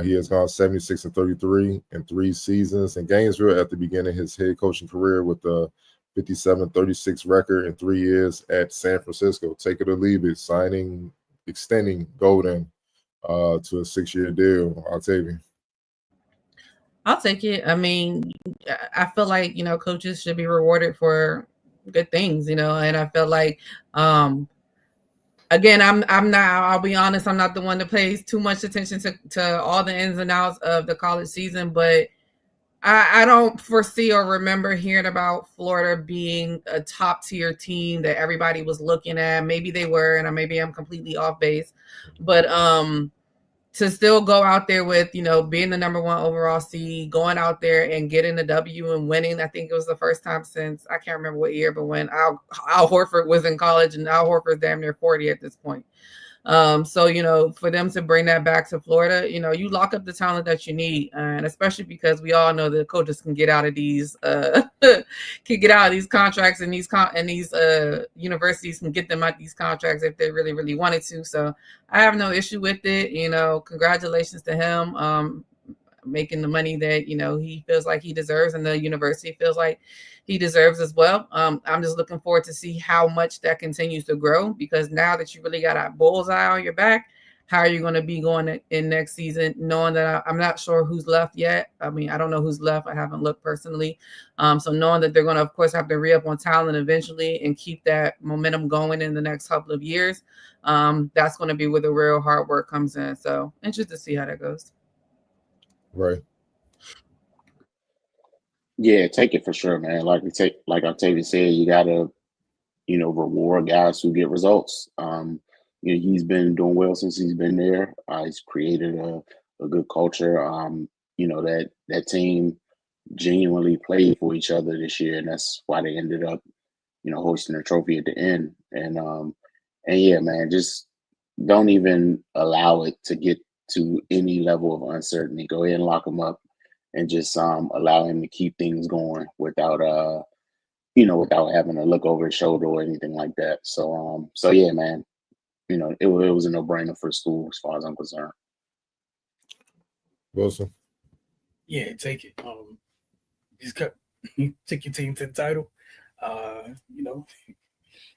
He has gone 76-33 in 3 seasons in Gainesville at the beginning of his head coaching career with the 57-36 record in 3 years at San Francisco. Take it or leave it, extending Golden to a 6-year deal. Octavia. I'll take it. I mean, I feel like, coaches should be rewarded for good things, and I feel like, again, I'm not, I'll be honest, I'm not the one that pays too much attention to all the ins and outs of the college season, but I don't foresee or remember hearing about Florida being a top tier team that everybody was looking at. Maybe they were, and maybe I'm completely off base. But to still go out there with, being the number one overall seed, going out there and getting the W and winning. I think it was the first time since, I can't remember what year, but when Al Horford was in college, and Al Horford's damn near 40 at this point. So, for them to bring that back to Florida, you lock up the talent that you need. And especially because we all know that coaches can get out of these, contracts, and these universities can get them out these contracts if they really, really wanted to. So I have no issue with it. Congratulations to him. Making the money that he feels like he deserves, and the university feels like he deserves as well. I'm just looking forward to see how much that continues to grow, because now that you really got a bullseye on your back, how are you going to be going in next season, knowing that I'm not sure who's left yet? I mean, I don't know who's left. I haven't looked personally. So knowing that they're going to, of course, have to re-up on talent eventually and keep that momentum going in the next couple of years, that's going to be where the real hard work comes in. So interested to see how that goes. Right. Yeah, take it for sure, man. Like Octavia said, you gotta, reward guys who get results. He's been doing well since he's been there. He's created a good culture. That team genuinely played for each other this year, and that's why they ended up, hosting a trophy at the end. And yeah, man, just don't even allow it to get to any level of uncertainty. Go ahead and lock him up, and just allow him to keep things going without without having to look over his shoulder or anything like that. So yeah, man, it was a no-brainer for school as far as I'm concerned. Wilson. Yeah, take it. Take your team to the title.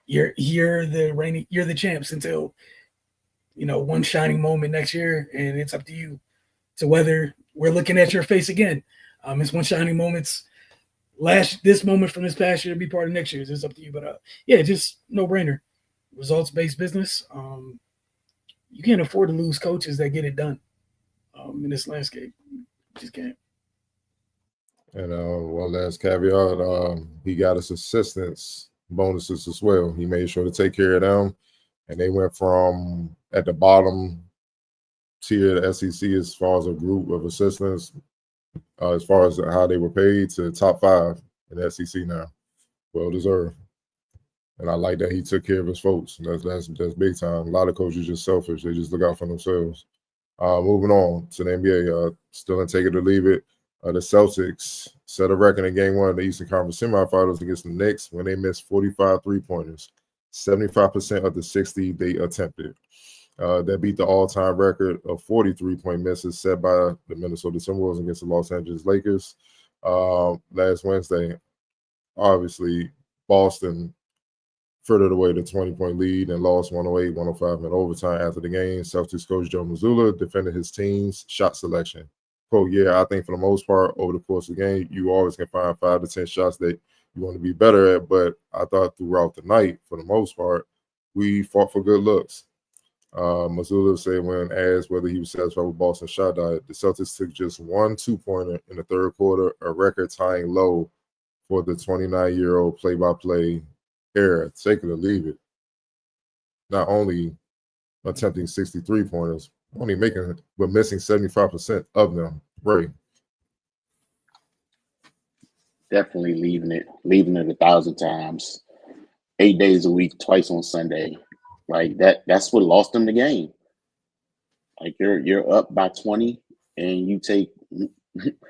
You're the champs until one shining moment next year, and it's up to you to whether we're looking at your face again. It's one shining moments. This moment from this past year to be part of next year's. It's up to you, but yeah, just no brainer. Results based business. You can't afford to lose coaches that get it done. In this landscape, you just can't. And one last caveat, he got his assistants bonuses as well. He made sure to take care of them, and they went from at the bottom tier of the SEC as far as a group of assistants, as far as how they were paid, to top 5 in the SEC now. Well deserved. And I like that he took care of his folks. That's big time. A lot of coaches just selfish. They just look out for themselves. Moving on to the NBA, still in take it or leave it. The Celtics set a record in Game 1 of the Eastern Conference semifinals against the Knicks when they missed 45 3-pointers, 75% of the 60 they attempted. That beat the all-time record of 40 3-point misses set by the Minnesota Timberwolves against the Los Angeles Lakers last Wednesday. Obviously, Boston furthered away the 20-point lead and lost 108-105 in overtime after the game. Celtics coach Joe Mazzulla defended his team's shot selection. Quote, yeah, I think for the most part, over the course of the game, you always can find 5 to 10 shots that you want to be better at, but I thought throughout the night, for the most part, we fought for good looks. Mazzulla said when asked whether he was satisfied with Boston's shot diet, the Celtics took just 1 2-pointer in the third quarter, a record-tying low for the 29-year-old play-by-play era. Take it or leave it. Not only attempting 63 pointers, but missing 75% of them. Right. Definitely leaving it 1,000 times. 8 days a week, twice on Sunday. Like that's what lost them the game. Like you're up by 20 and you take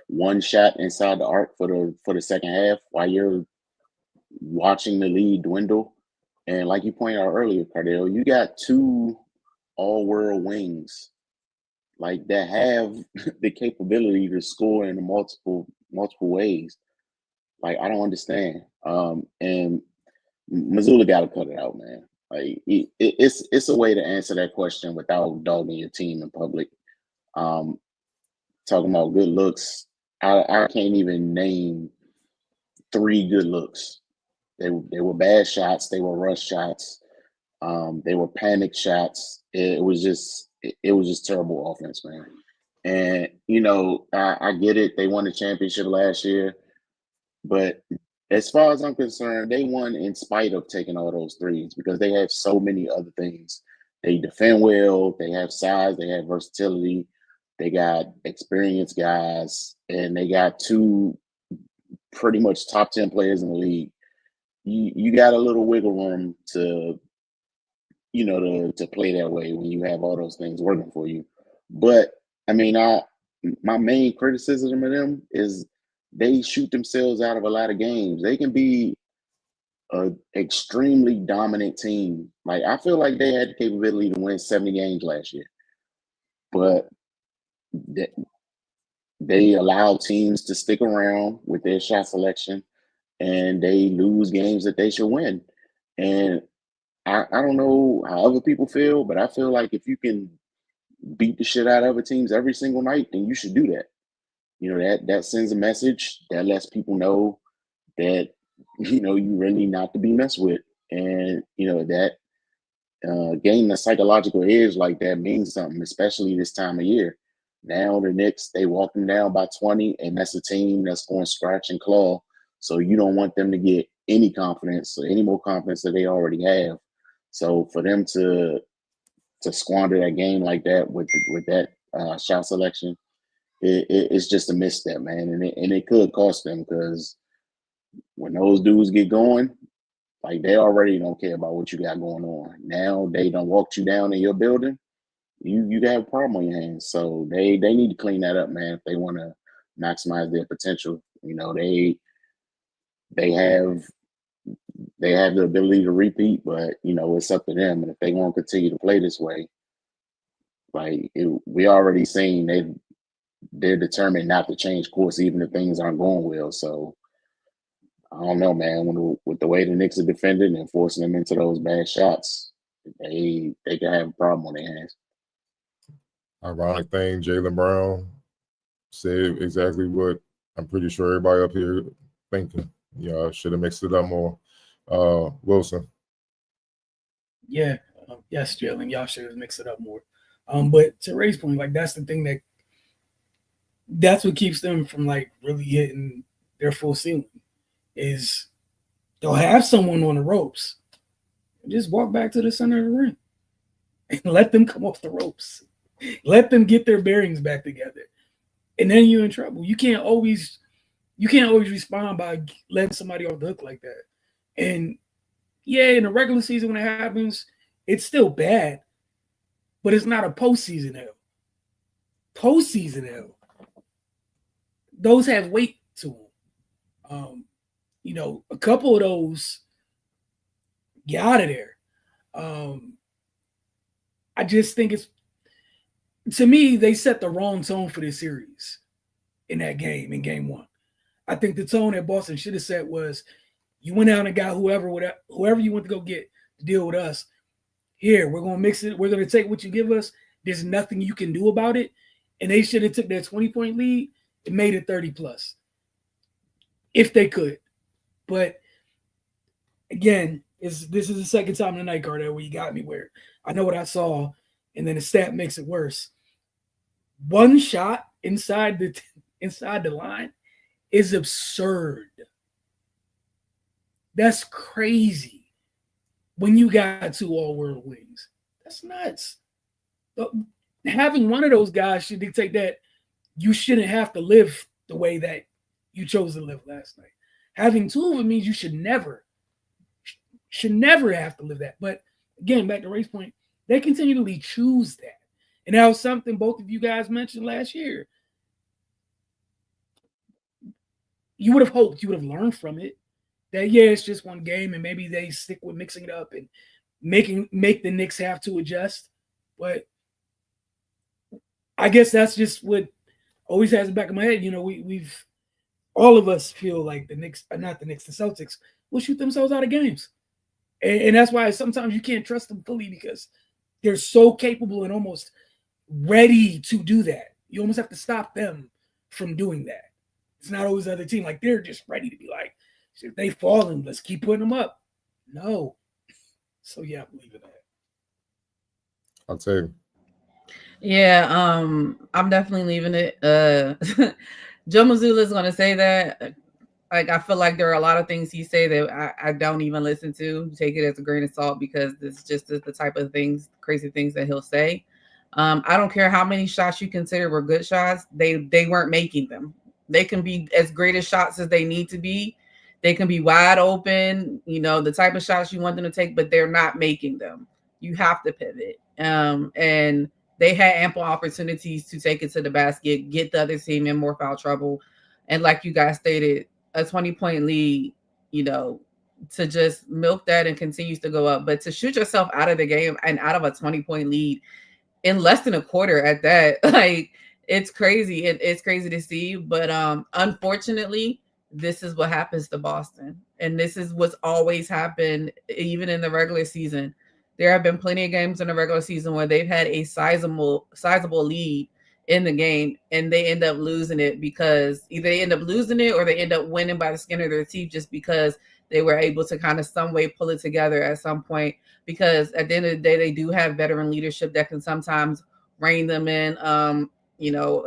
one shot inside the arc for the second half while you're watching the lead dwindle. And like you pointed out earlier, Cardell, you got 2 all-world wings like that have the capability to score in multiple ways. Like I don't understand. And Mazzulla got to cut it out, man. Like it's a way to answer that question without dogging your team in public. Talking about good looks, I can't even name 3 good looks. They were bad shots. They were rush shots. They were panic shots. It was just terrible offense, man. And you know, I get it. They won the championship last year, but as far as I'm concerned, they won in spite of taking all those threes because they have so many other things. They defend well, they have size, they have versatility, they got experienced guys, and they got two pretty much top 10 players in the league. You got a little wiggle room to to play that way when you have all those things working for you. But I mean, my main criticism of them is they shoot themselves out of a lot of games. They can be an extremely dominant team. Like I feel like they had the capability to win 70 games last year, but they allow teams to stick around with their shot selection, and they lose games that they should win. And I don't know how other people feel, but I feel like if you can beat the shit out of other teams every single night, then you should do that. You know, that sends a message that lets people know that you really not to be messed with. And that gaining a psychological edge like that means something, especially this time of year. Now the Knicks, they walk them down by 20, and that's a team that's going scratch and claw. So you don't want them to get any confidence or any more confidence that they already have. So for them to squander that game like that with that shot selection, it's just a misstep, man, and it could cost them because when those dudes get going, like they already don't care about what you got going on. Now they don't walk you down in your building, you have a problem on your hands. So they need to clean that up, man, if they want to maximize their potential. They have the ability to repeat, but it's up to them. And if they want to continue to play this way, we already seen they're determined not to change course even if things aren't going well. So I don't know, man. With the way the Knicks are defending and forcing them into those bad shots, they can have a problem on their hands. Ironic thing, Jaylen Brown said exactly what I'm pretty sure everybody up here thinking. Should have mixed it up more. Wilson. Yeah. Yes, Jalen, y'all should have mixed it up more. But to Ray's point, like that's the thing that's what keeps them from like really hitting their full ceiling is they'll have someone on the ropes. Just walk back to the center of the ring and let them come off the ropes. Let them get their bearings back together. And then you're in trouble. You can't always respond by letting somebody off the hook like that. And yeah, in the regular season when it happens, it's still bad, but it's not a postseason hell. Postseason hell, those have weight to them. A couple of those get out of there. I just think to me, they set the wrong tone for this series in that game, in game one. I think the tone that Boston should have set was you went out and got whoever you went to go get to deal with us. Here, we're going to mix it. We're going to take what you give us. There's nothing you can do about it. And they should have took that 20-point lead and made it 30 plus if they could. But again, this is the second time tonight, Cardell, where you got me where I know what I saw, and then the stat makes it worse. One shot inside the line is absurd. That's crazy. When you got two all-world wings, that's nuts. Having one of those guys should dictate that you shouldn't have to live the way that you chose to live last night. Having two of them means you should never have to live that. But again, back to Ray's point, they continually choose that. And that was something both of you guys mentioned last year. You would have hoped you would have learned from it that, yeah, it's just one game and maybe they stick with mixing it up and make the Knicks have to adjust. But I guess that's just what always has in the back of my head. We've all of us feel like the Celtics will shoot themselves out of games. And that's why sometimes you can't trust them fully because they're so capable and almost ready to do that. You almost have to stop them from doing that. It's not always the other team. Like, they're just ready to be like, if they falling, let's keep putting them up. No. So, yeah, I believe in that. I'll tell you. Yeah, I'm definitely leaving it. Joe Mazzulla is going to say that. Like, I feel like there are a lot of things he say that I don't even listen to. Take it as a grain of salt because it's just the type of things, crazy things that he'll say. I don't care how many shots you consider were good shots. They weren't making them. They can be as great as shots as they need to be. They can be wide open, the type of shots you want them to take, but they're not making them. You have to pivot. And they had ample opportunities to take it to the basket, get the other team in more foul trouble. And like you guys stated, a 20-point lead, to just milk that and continues to go up. But to shoot yourself out of the game and out of a 20-point lead in less than a quarter at that, like, it's crazy. It's crazy to see. But unfortunately, this is what happens to Boston. And this is what's always happened, even in the regular season. There have been plenty of games in the regular season where they've had a sizable lead in the game and they end up losing it because either they end up losing it or they end up winning by the skin of their teeth just because they were able to kind of some way pull it together at some point. Because at the end of the day, they do have veteran leadership that can sometimes rein them in,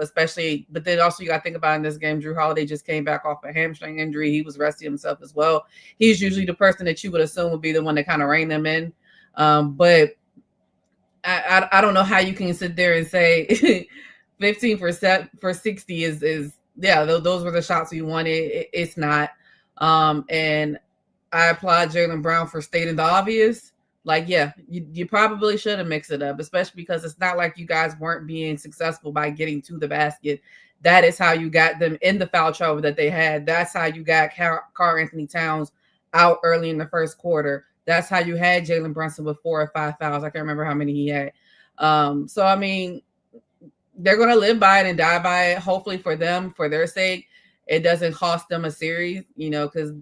especially. But then also you got to think about in this game, Jrue Holiday just came back off a hamstring injury. He was resting himself as well. He's usually the person that you would assume would be the one that kind of rein them in. But I don't know how you can sit there and say 15 for 60 is yeah, those were the shots we wanted. It's not. And I applaud Jaylen Brown for stating the obvious. Like, yeah, you probably should have mixed it up, especially because it's not like you guys weren't being successful by getting to the basket. That is how you got them in the foul trouble that they had. That's how you got Karl-Anthony Towns out early in the first quarter. That's how you had Jalen Brunson with 4 or 5 fouls. I can't remember how many he had. So, I mean, they're going to live by it and die by it. Hopefully for them, for their sake, it doesn't cost them a series, because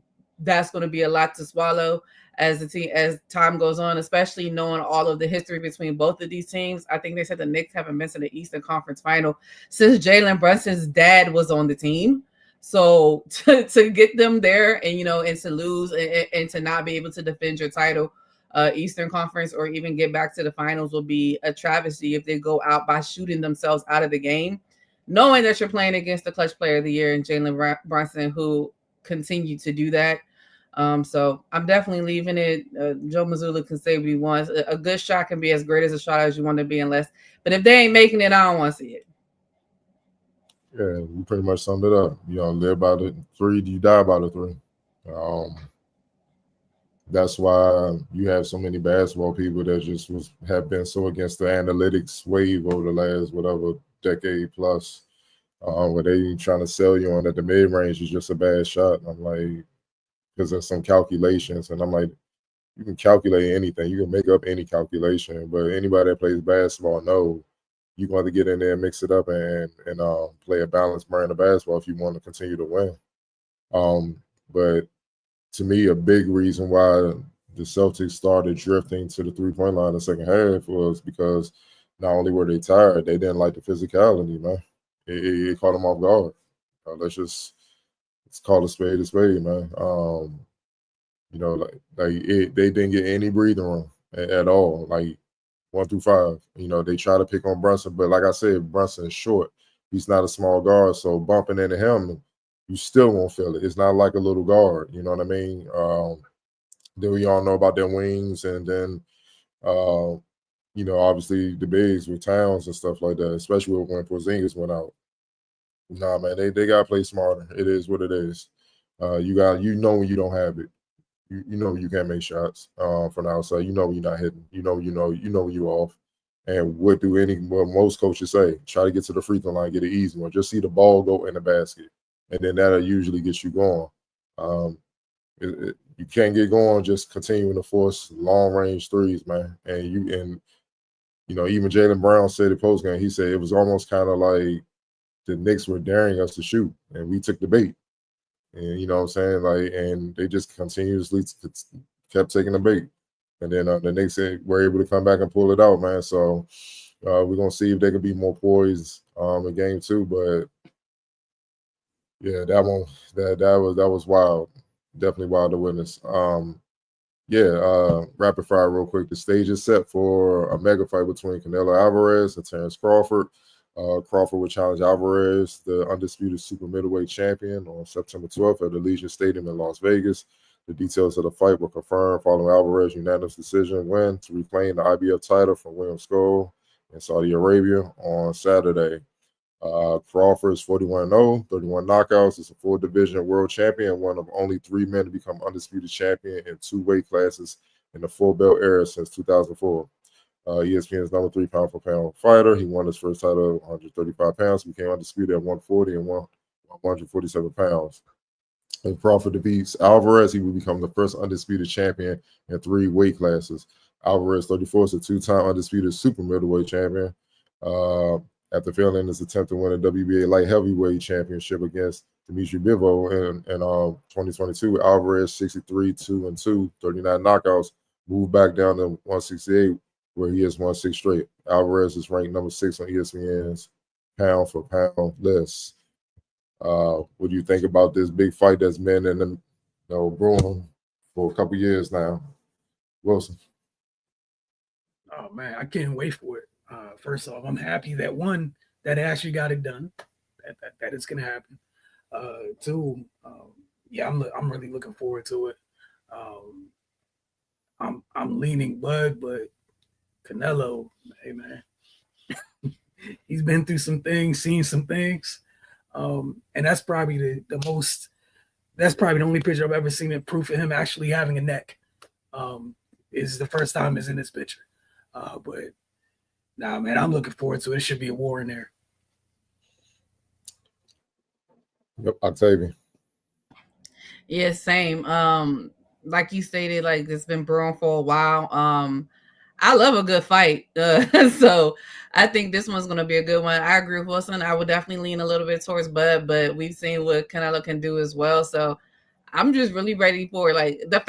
that's going to be a lot to swallow as time goes on, especially knowing all of the history between both of these teams. I think they said the Knicks haven't been to the Eastern Conference Final since Jalen Brunson's dad was on the team. So to get them there and, and to lose and to not be able to defend your title, Eastern Conference, or even get back to the finals will be a travesty if they go out by shooting themselves out of the game, knowing that you're playing against the clutch player of the year and Jalen Brunson, who continue to do that. So I'm definitely leaving it. Joe Mazzulla can say what he wants. A good shot can be as great as a shot as you want to be, but if they ain't making it, I don't want to see it. Yeah, you pretty much summed it up. Live by the 3, you die by the 3. That's why you have so many basketball people that just have been so against the analytics wave over the last whatever decade plus, where they trying to sell you on that the mid range is just a bad shot. I'm like, because there's some calculations, and I'm like, you can calculate anything, you can make up any calculation, but anybody that plays basketball knows you're going to get in there and mix it up and play a balanced brand of basketball if you want to continue to win. But to me, a big reason why the Celtics started drifting to the 3-point line in the second half was because not only were they tired, they didn't like the physicality, man. It caught them off guard. Let's call a spade, man. They didn't get any breathing room at all. Like 1 through 5, they try to pick on Brunson, but like I said, Brunson is short. He's not a small guard, so bumping into him, you still won't feel it. It's not like a little guard, you know what I mean? Then we all know about their wings, and then, obviously the bigs with Towns and stuff like that, especially when Porzingis went out. Nah, man, they got to play smarter. It is what it is. When you don't have it. You know you can't make shots from the outside. You know you're not hitting. You know you're off. And what most coaches say? Try to get to the free throw line, get an easy one. Just see the ball go in the basket, and then that'll usually get you going. You can't get going just continuing to force long range threes, man. And even Jaylen Brown said it post game. He said it was almost kind of like the Knicks were daring us to shoot, and we took the bait. And you know what I'm saying? Like, and they just continuously kept taking the bait. And then the Knicks were able to come back and pull it out, man. So we're gonna see if they can be more poised in game 2. But yeah, that was wild. Definitely wild to witness. Rapid fire real quick. The stage is set for a mega fight between Canelo Alvarez and Terence Crawford. Crawford will challenge Alvarez, the undisputed super middleweight champion, on September 12th at Allegiant Stadium in Las Vegas. The details of the fight were confirmed following Alvarez's unanimous decision win to reclaim the IBF title from William Skoll in Saudi Arabia on Saturday. Crawford is 41-0, 31 knockouts. Is a full division world champion, one of only 3 men to become undisputed champion in 2 weight classes in the full belt era since 2004. ESPN's number 3 pound-for-pound fighter. He won his first title at 135 pounds, became undisputed at 140 and 147 pounds. If Crawford defeats Alvarez, he will become the first undisputed champion in 3 weight classes. Alvarez, 34, is a 2-time undisputed super middleweight champion. After failing his attempt to win a WBA light heavyweight championship against Dimitri Bivol in 2022, Alvarez 63-2-2, 39 knockouts, moved back down to 168, where he has won 6 straight. Alvarez is ranked number 6 on ESPN's pound-for-pound list. What do you think about this big fight that's been in the brewing for a couple years now, Wilson? Oh man, I can't wait for it. First off, I'm happy that that actually got it done. That it's gonna happen. 2, I'm really looking forward to it. I'm leaning Bud, but Canelo, hey man, he's been through some things, seen some things, and that's probably that's probably the only picture I've ever seen it proof of him actually having a neck. Is the first time it's in this picture, but. Nah, man, I'm looking forward to it. It should be a war in there. Yep, Octavian. Yeah, same. Like you stated, like it's been brewing for a while. I love a good fight. So I think this one's gonna be a good one. I agree with Wilson. I would definitely lean a little bit towards Bud, but we've seen what Canelo can do as well. So I'm just really ready for it. Like what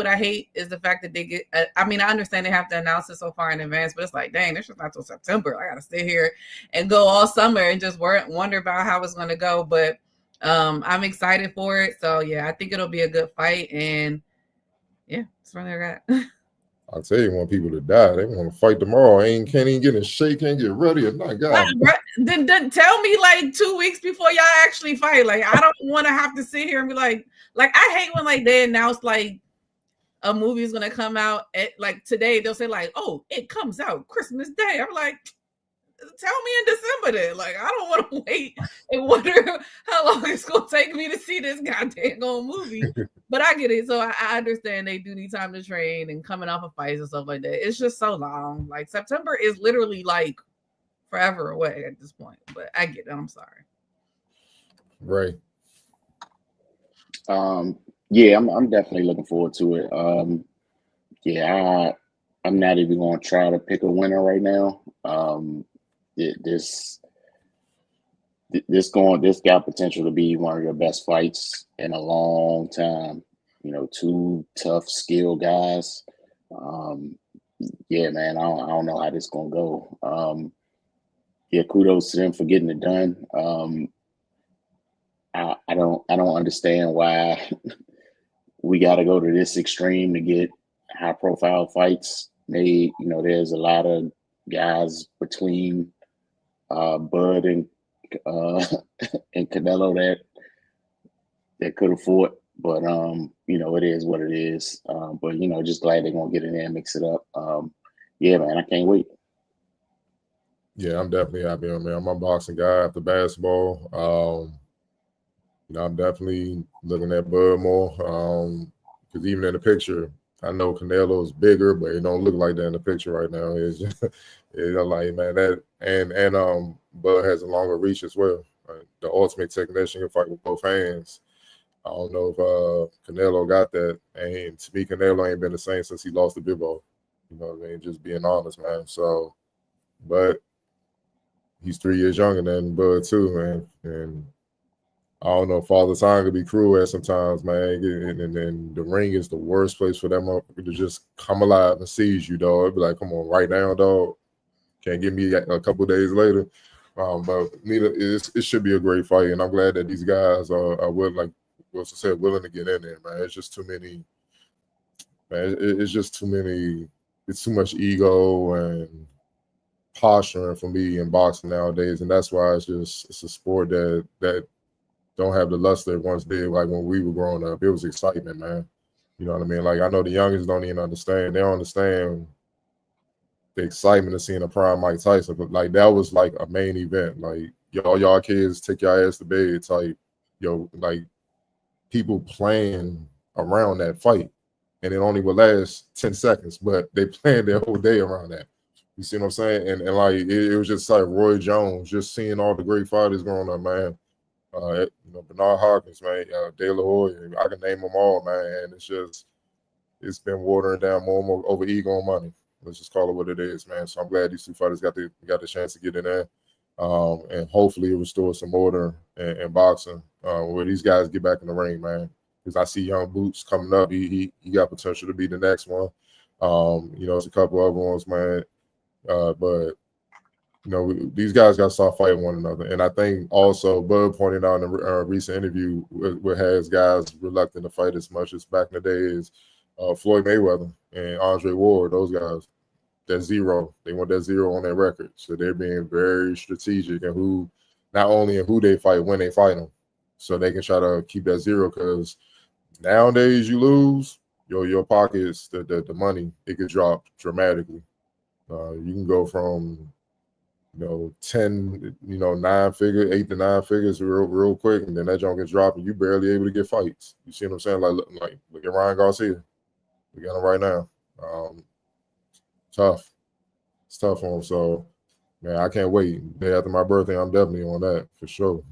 I hate is the fact that they get, I understand they have to announce it so far in advance, but it's like, dang, this is not till September. I got to sit here and go all summer and just wonder about how it's going to go. But I'm excited for it. So yeah, I think it'll be a good fight. And yeah, that's what I got. I'll tell you, want people to die. They want to fight tomorrow. Can't even get in shape, can't get ready or not. God. Then tell me like 2 weeks before y'all actually fight. Like, I don't want to have to sit here and be like I hate when like they announce like a movie is gonna come out at like today. They'll say like, oh, it comes out Christmas Day. I'm like, tell me in December then. Like, I don't want to wait and wonder how long it's gonna take me to see this goddamn movie. But I get it. So I understand they do need time to train and coming off of fights and stuff like that. It's just so long. Like September is literally like forever away at this point. But I get it. I'm sorry. Right. Yeah, I'm definitely looking forward to it. Yeah, I'm not even going to try to pick a winner right now. This got potential to be one of your best fights in a long time. 2 tough, skilled guys. Yeah, man, I don't know how this gonna go. Yeah, kudos to them for getting it done. I don't understand why we got to go to this extreme to get high-profile fights made. There's a lot of guys between Bud and Canelo that could afford, but it is what it is. But just glad they're gonna get in there and mix it up. Yeah, man, I can't wait. Yeah, I'm definitely happy. I'm a boxing guy after basketball. I'm definitely looking at Bud more because even in the picture, I know Canelo's bigger, but it don't look like that in the picture right now. It's just, like, man, that and Bud has a longer reach as well. The ultimate technician can fight with both hands. I don't know if Canelo got that. And to me, Canelo ain't been the same since he lost to Bivol. You know what I mean? Just being honest, man. So, but he's 3 years younger than Bud too, man. And I don't know, Father Time can be cruel at sometimes, man. And then the ring is the worst place for that motherfucker to just come alive and seize you, dog. It'd be like, come on, right now, dog. Can't get me a couple days later. But it should be a great fight, and I'm glad that these guys are willing, like Wilson said, willing to get in there, man. It's just too many man, it's just too many. It's too much ego and posturing for me in boxing nowadays, and that's why it's a sport that don't have the luster it once did. Like when we were growing up, it was excitement, man. You know what I mean? Like I know the youngest don't even understand. They don't understand the excitement of seeing a prime Mike Tyson, but like that was like a main event. Like y'all kids take your ass to bed type, like people playing around that fight, and it only would last 10 seconds, but they planned their whole day around that. You see what I'm saying? And like it was just like Roy Jones, just seeing all the great fighters growing up, man. Bernard Hopkins, man, De La Hoya, I can name them all, man. And it's been watering down more and more over ego and money. Let's just call it what it is, man. So I'm glad these two fighters got the chance to get in there, and hopefully it restores some order in boxing where these guys get back in the ring, man. Because I see young Boots coming up. He got potential to be the next one. It's a couple other ones, man. But these guys got to start fighting one another. And I think also Bud pointed out in a recent interview where has guys reluctant to fight as much as back in the day is Floyd Mayweather and Andre Ward, those guys. That zero. They want that zero on their record. So they're being very strategic and not only in who they fight, when they fight them. So they can try to keep that zero, because nowadays you lose, your pockets, the money, it could drop dramatically. You can go from 10, 9 figure, 8 to 9 figures real quick, and then that junk gets dropped and you barely able to get fights. You see what I'm saying? Like look at Ryan Garcia. We got him right now. Tough. It's tough on him. So man, I can't wait. Day after my birthday, I'm definitely on that for sure.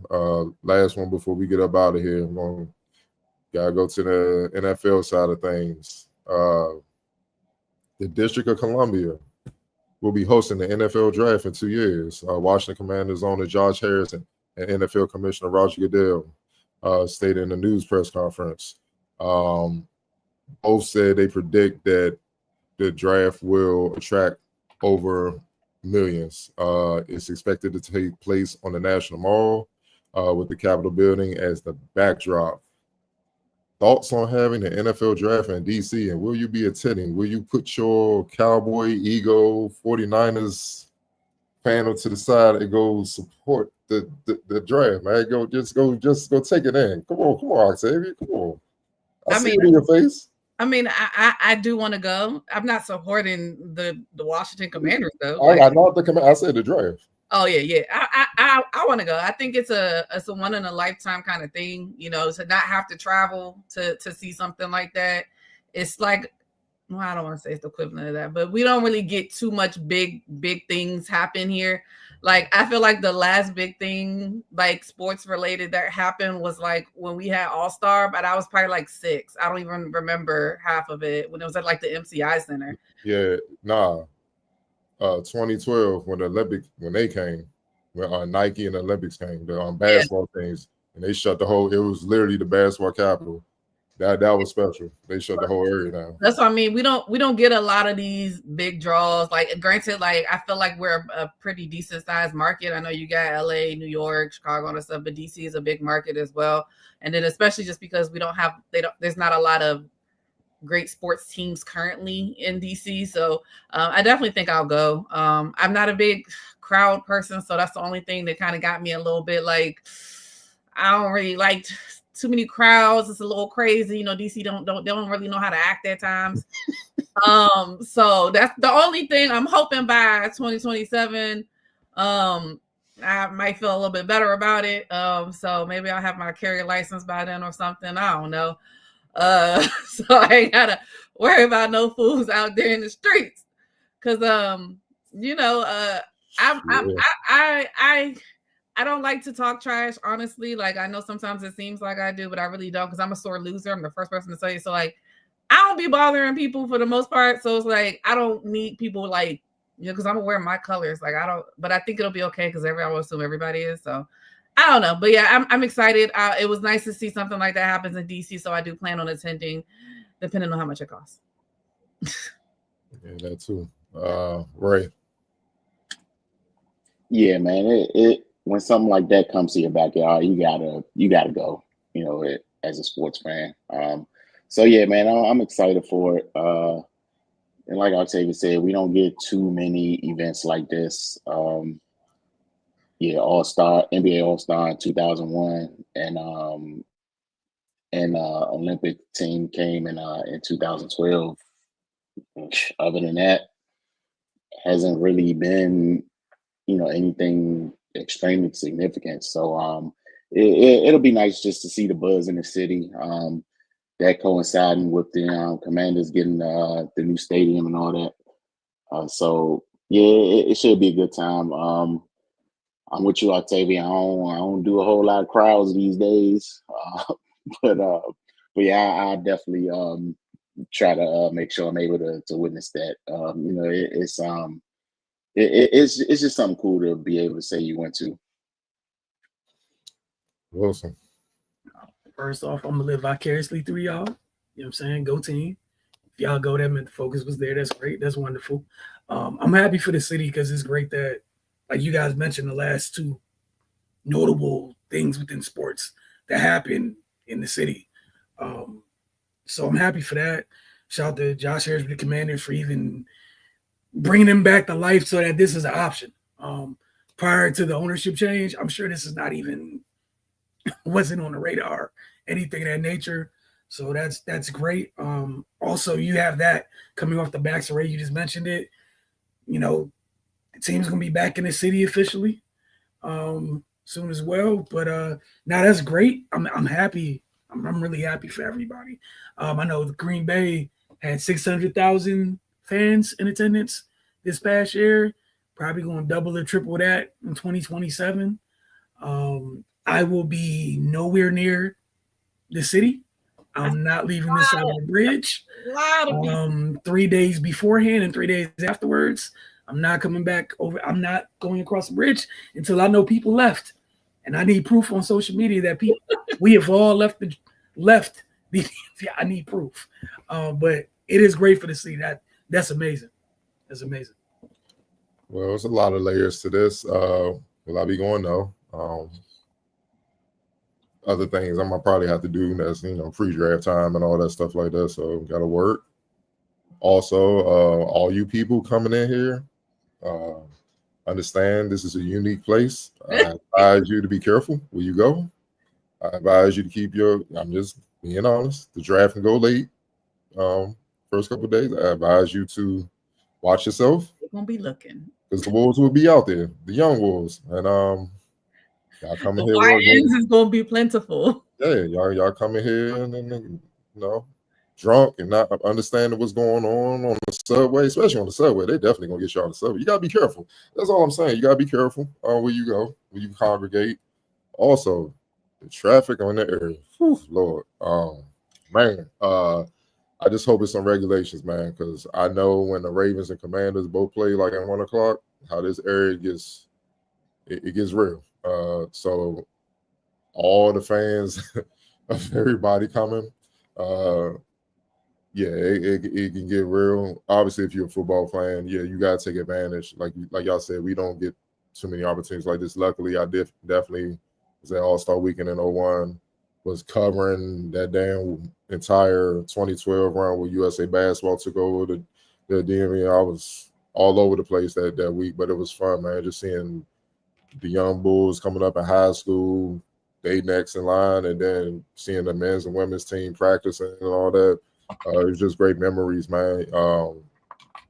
Last one before we get up out of here. Gotta go to the NFL side of things. The District of Columbia will be hosting the NFL draft in 2 years. Washington Commanders owner Josh Harrison and NFL Commissioner Roger Goodell stated in a news press conference. Both said they predict that the draft will attract over millions. It's expected to take place on the National Mall with the Capitol building as the backdrop. Thoughts on having the NFL draft in DC, and will you be attending? Will you put your Cowboy ego 49ers panel to the side and go support the draft, man? Just go take it in. Come on, Octavia. Come on. I see it in your face. I mean, I do want to go. I'm not supporting the Washington Commanders though. I know I said the draft. Oh yeah. I want to go. I think it's a one in a lifetime kind of thing, to not have to travel to see something like that. It's like, well, I don't want to say it's the equivalent of that, but we don't really get too much big things happen here. Like I feel like the last big thing, like sports related, that happened was like when we had All-Star, but I was probably like 6. I don't even remember half of it, when it was at like the MCI Center. Yeah, 2012 when they came, when Nike and the Olympics came, the basketball things, and they shut the whole. It was literally the basketball capital. That was special. They shut the whole area down. That's what I mean. We don't get a lot of these big draws. Like granted, like I feel like we're a pretty decent sized market. I know you got LA, New York, Chicago, and stuff, but DC is a big market as well. And then especially just because there's not a lot of great sports teams currently in DC. So I definitely think I'll go. I'm not a big crowd person, so that's the only thing that kind of got me a little bit like, I don't really like too many crowds. It's a little crazy. DC don't really know how to act at times. So that's the only thing. I'm hoping by 2027, I might feel a little bit better about it. So maybe I'll have my carrier license by then or something. I don't know. So I ain't gotta worry about no fools out there in the streets, because I don't like to talk trash, honestly. Like I know sometimes it seems like I do, but I really don't, because I'm a sore loser. I'm the first person to tell you. So like I don't be bothering people for the most part. So it's like I don't need people like, because I'm gonna wear my colors. Like I don't, but I think it'll be okay because I will assume everybody is. So I don't know, but yeah, I'm excited. It was nice to see something like that happens in DC, so I do plan on attending, depending on how much it costs. Yeah, that too. Ray. Yeah, man. It when something like that comes to your backyard, you gotta go. As a sports fan, So yeah, man, I'm excited for it. And like Octavia said, we don't get too many events like this. Yeah, NBA All Star in 2001, and Olympic team came in 2012. Other than that, hasn't really been anything extremely significant. So it'll be nice just to see the buzz in the city. That coinciding with the Commanders getting the new stadium and all that. So yeah, it should be a good time. I'm with you, Octavia. I don't do a whole lot of crowds these days, but uh, but yeah, I definitely try to make sure I'm able to witness that. It's just something cool to be able to say you went to. Wilson. First off, I'm gonna live vicariously through y'all. You know what I'm saying? Go team. If y'all go, that meant the focus was there. That's great. That's wonderful. I'm happy for the city because it's great that, like you guys mentioned, the last two notable things within sports that happened in the city. So I'm happy for that. Shout out to Josh Harris with the Commanders for even bringing them back to life so that this is an option. Prior to the ownership change, I'm sure this is not even wasn't on the radar, anything of that nature. So that's great. Also, you have that coming off the backs of Ray. You just mentioned it. You know, the team's gonna be back in the city officially soon as well. But now that's great. I'm happy. I'm really happy for everybody. I know the Green Bay had 600,000 fans in attendance this past year. Probably going to double or triple that in 2027. I will be nowhere near the city. I'm not leaving this side of the bridge. 3 days beforehand and 3 days afterwards, I'm not coming back over. I'm not going across the bridge until I know people left. And I need proof on social media that we have all left. I need proof. But it is great for the city. That's amazing. That's amazing. Well, it's a lot of layers to this. Will I be going though? Other things I'm gonna probably have to do that's pre-draft time and all that stuff like that. So gotta work. Also, all you people coming in here, understand this is a unique place. I advise you to be careful where you go. I advise you to keep I'm just being honest. The draft can go late. First couple of days, I advise you to watch yourself. They're gonna be looking because the wolves will be out there, the young wolves, and y'all coming here. Lions is gonna be plentiful. Yeah, y'all coming here and drunk and not understanding what's going on the subway, especially on the subway. They definitely gonna get you on the subway. You gotta be careful. That's all I'm saying. You gotta be careful where you go, where you congregate. Also, the traffic on that area. Whew, Lord, man. I just hope it's some regulations, man, because I know when the Ravens and Commanders both play like at 1 o'clock, how this area gets real. So all the fans of everybody coming, it can get real. Obviously, if you're a football fan, you gotta take advantage. Like y'all said, we don't get too many opportunities like this. Luckily, I definitely was at All-Star Weekend in 01, was covering that damn entire 2012 round where USA Basketball took over the DMV. I was all over the place that week, but it was fun, man. Just seeing the young bulls coming up in high school, they next in line, and then seeing the men's and women's team practicing and all that. It was just great memories, man.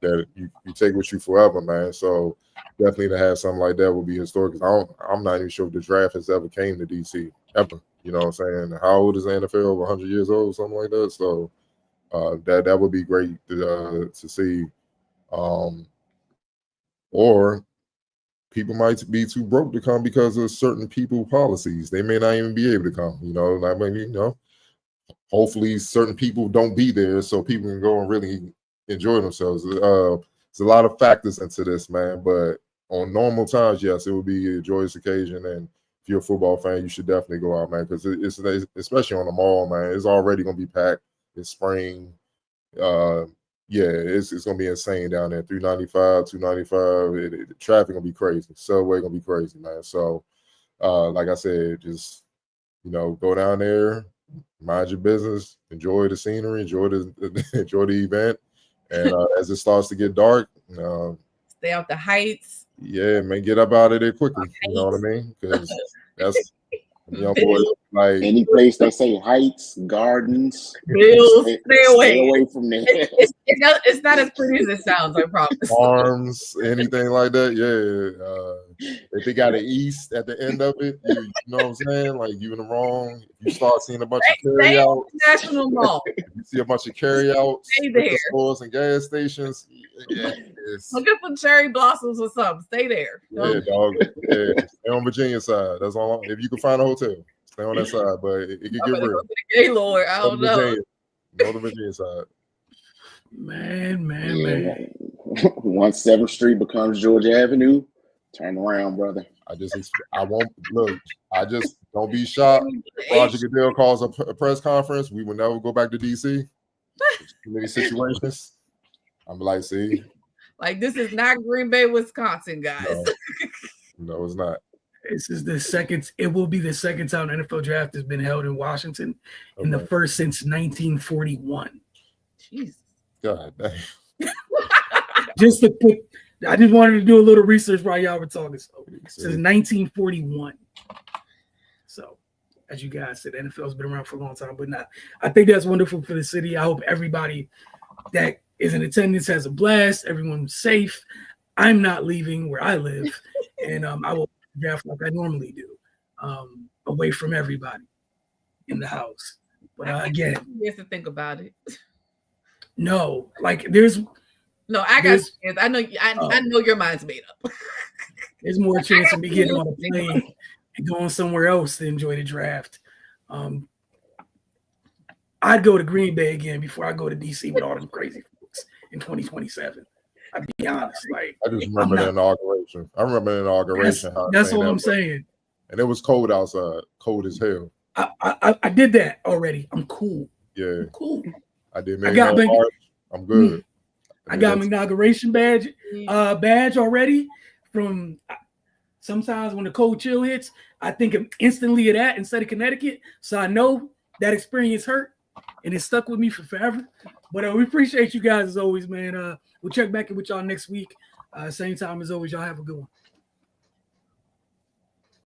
That you take with you forever, man. So definitely to have something like that would be historic. I'm not even sure if the draft has ever came to DC ever. You know what I'm saying? How old is the NFL? Over 100 years old, something like that. So that would be great to see. Or people might be too broke to come because of certain people policies. They may not even be able to come. Hopefully certain people don't be there so people can go and really enjoy themselves. There's a lot of factors into this, man. But on normal times, yes, it would be a joyous occasion. And if you're a football fan, you should definitely go out, man, because it's especially on the mall, man. It's already gonna be packed. It's spring. It's gonna be insane down there. 395, 295. The traffic gonna be crazy. Subway gonna be crazy, man. So, like I said, just go down there, mind your business, enjoy the scenery, enjoy the event, and as it starts to get dark, stay off the heights. Yeah, man, get up out of there quickly. You know what I mean? Because that's young boys like any place they say heights, gardens, Bills, stay away from there. It's not as pretty as it sounds, I promise. farms, anything like that. Yeah. If they got an east at the end of it, you know what I'm saying? Like you in the wrong. If you start seeing a bunch of carryouts, National Mall. if you see a bunch of carryouts, there. stores and gas stations. Yeah, look at some cherry blossoms or something. Stay there. Yeah, dog. Yeah, stay on Virginia side. That's all. If you can find a hotel, stay on that side. But it can get real. Gaylord, I don't know. Go to Virginia side. Man. Once 7th Street becomes Georgia Avenue, turn around, brother. I won't look. I just don't be shocked. Roger Goodell calls a press conference. We will never go back to DC. Too many situations. I'm like, see, like this is not Green Bay, Wisconsin, guys. No, it's not. This is the second. It will be the second time the NFL draft has been held in Washington, and the first since 1941. Jesus. God dang. Just to put, I just wanted to do a little research while y'all were talking. So since 1941. So, as you guys said, NFL's been around for a long time, but not. I think that's wonderful for the city. I hope everybody that is in attendance has a blast. Everyone's safe. I'm not leaving where I live, and I will draft like I normally do, away from everybody in the house. But again, you have to think about it. No, like there's. No, I got. I know. I know your mind's made up. There's more chance of me getting on a plane and going somewhere else to enjoy the draft. I'd go to Green Bay again before I go to DC with all them crazy folks in 2027. I'd be honest. Like I just remember the inauguration. I remember the inauguration. That's all I'm saying. And it was cold outside, cold as hell. I did that already. I'm cool. Yeah, I'm cool. I did. I'm good. I got my inauguration badge already. From sometimes when the cold chill hits, I think instantly of that instead of Connecticut. So I know that experience hurt, and it stuck with me for forever. But we appreciate you guys as always, man. We'll check back in with y'all next week. Same time as always. Y'all have a good one.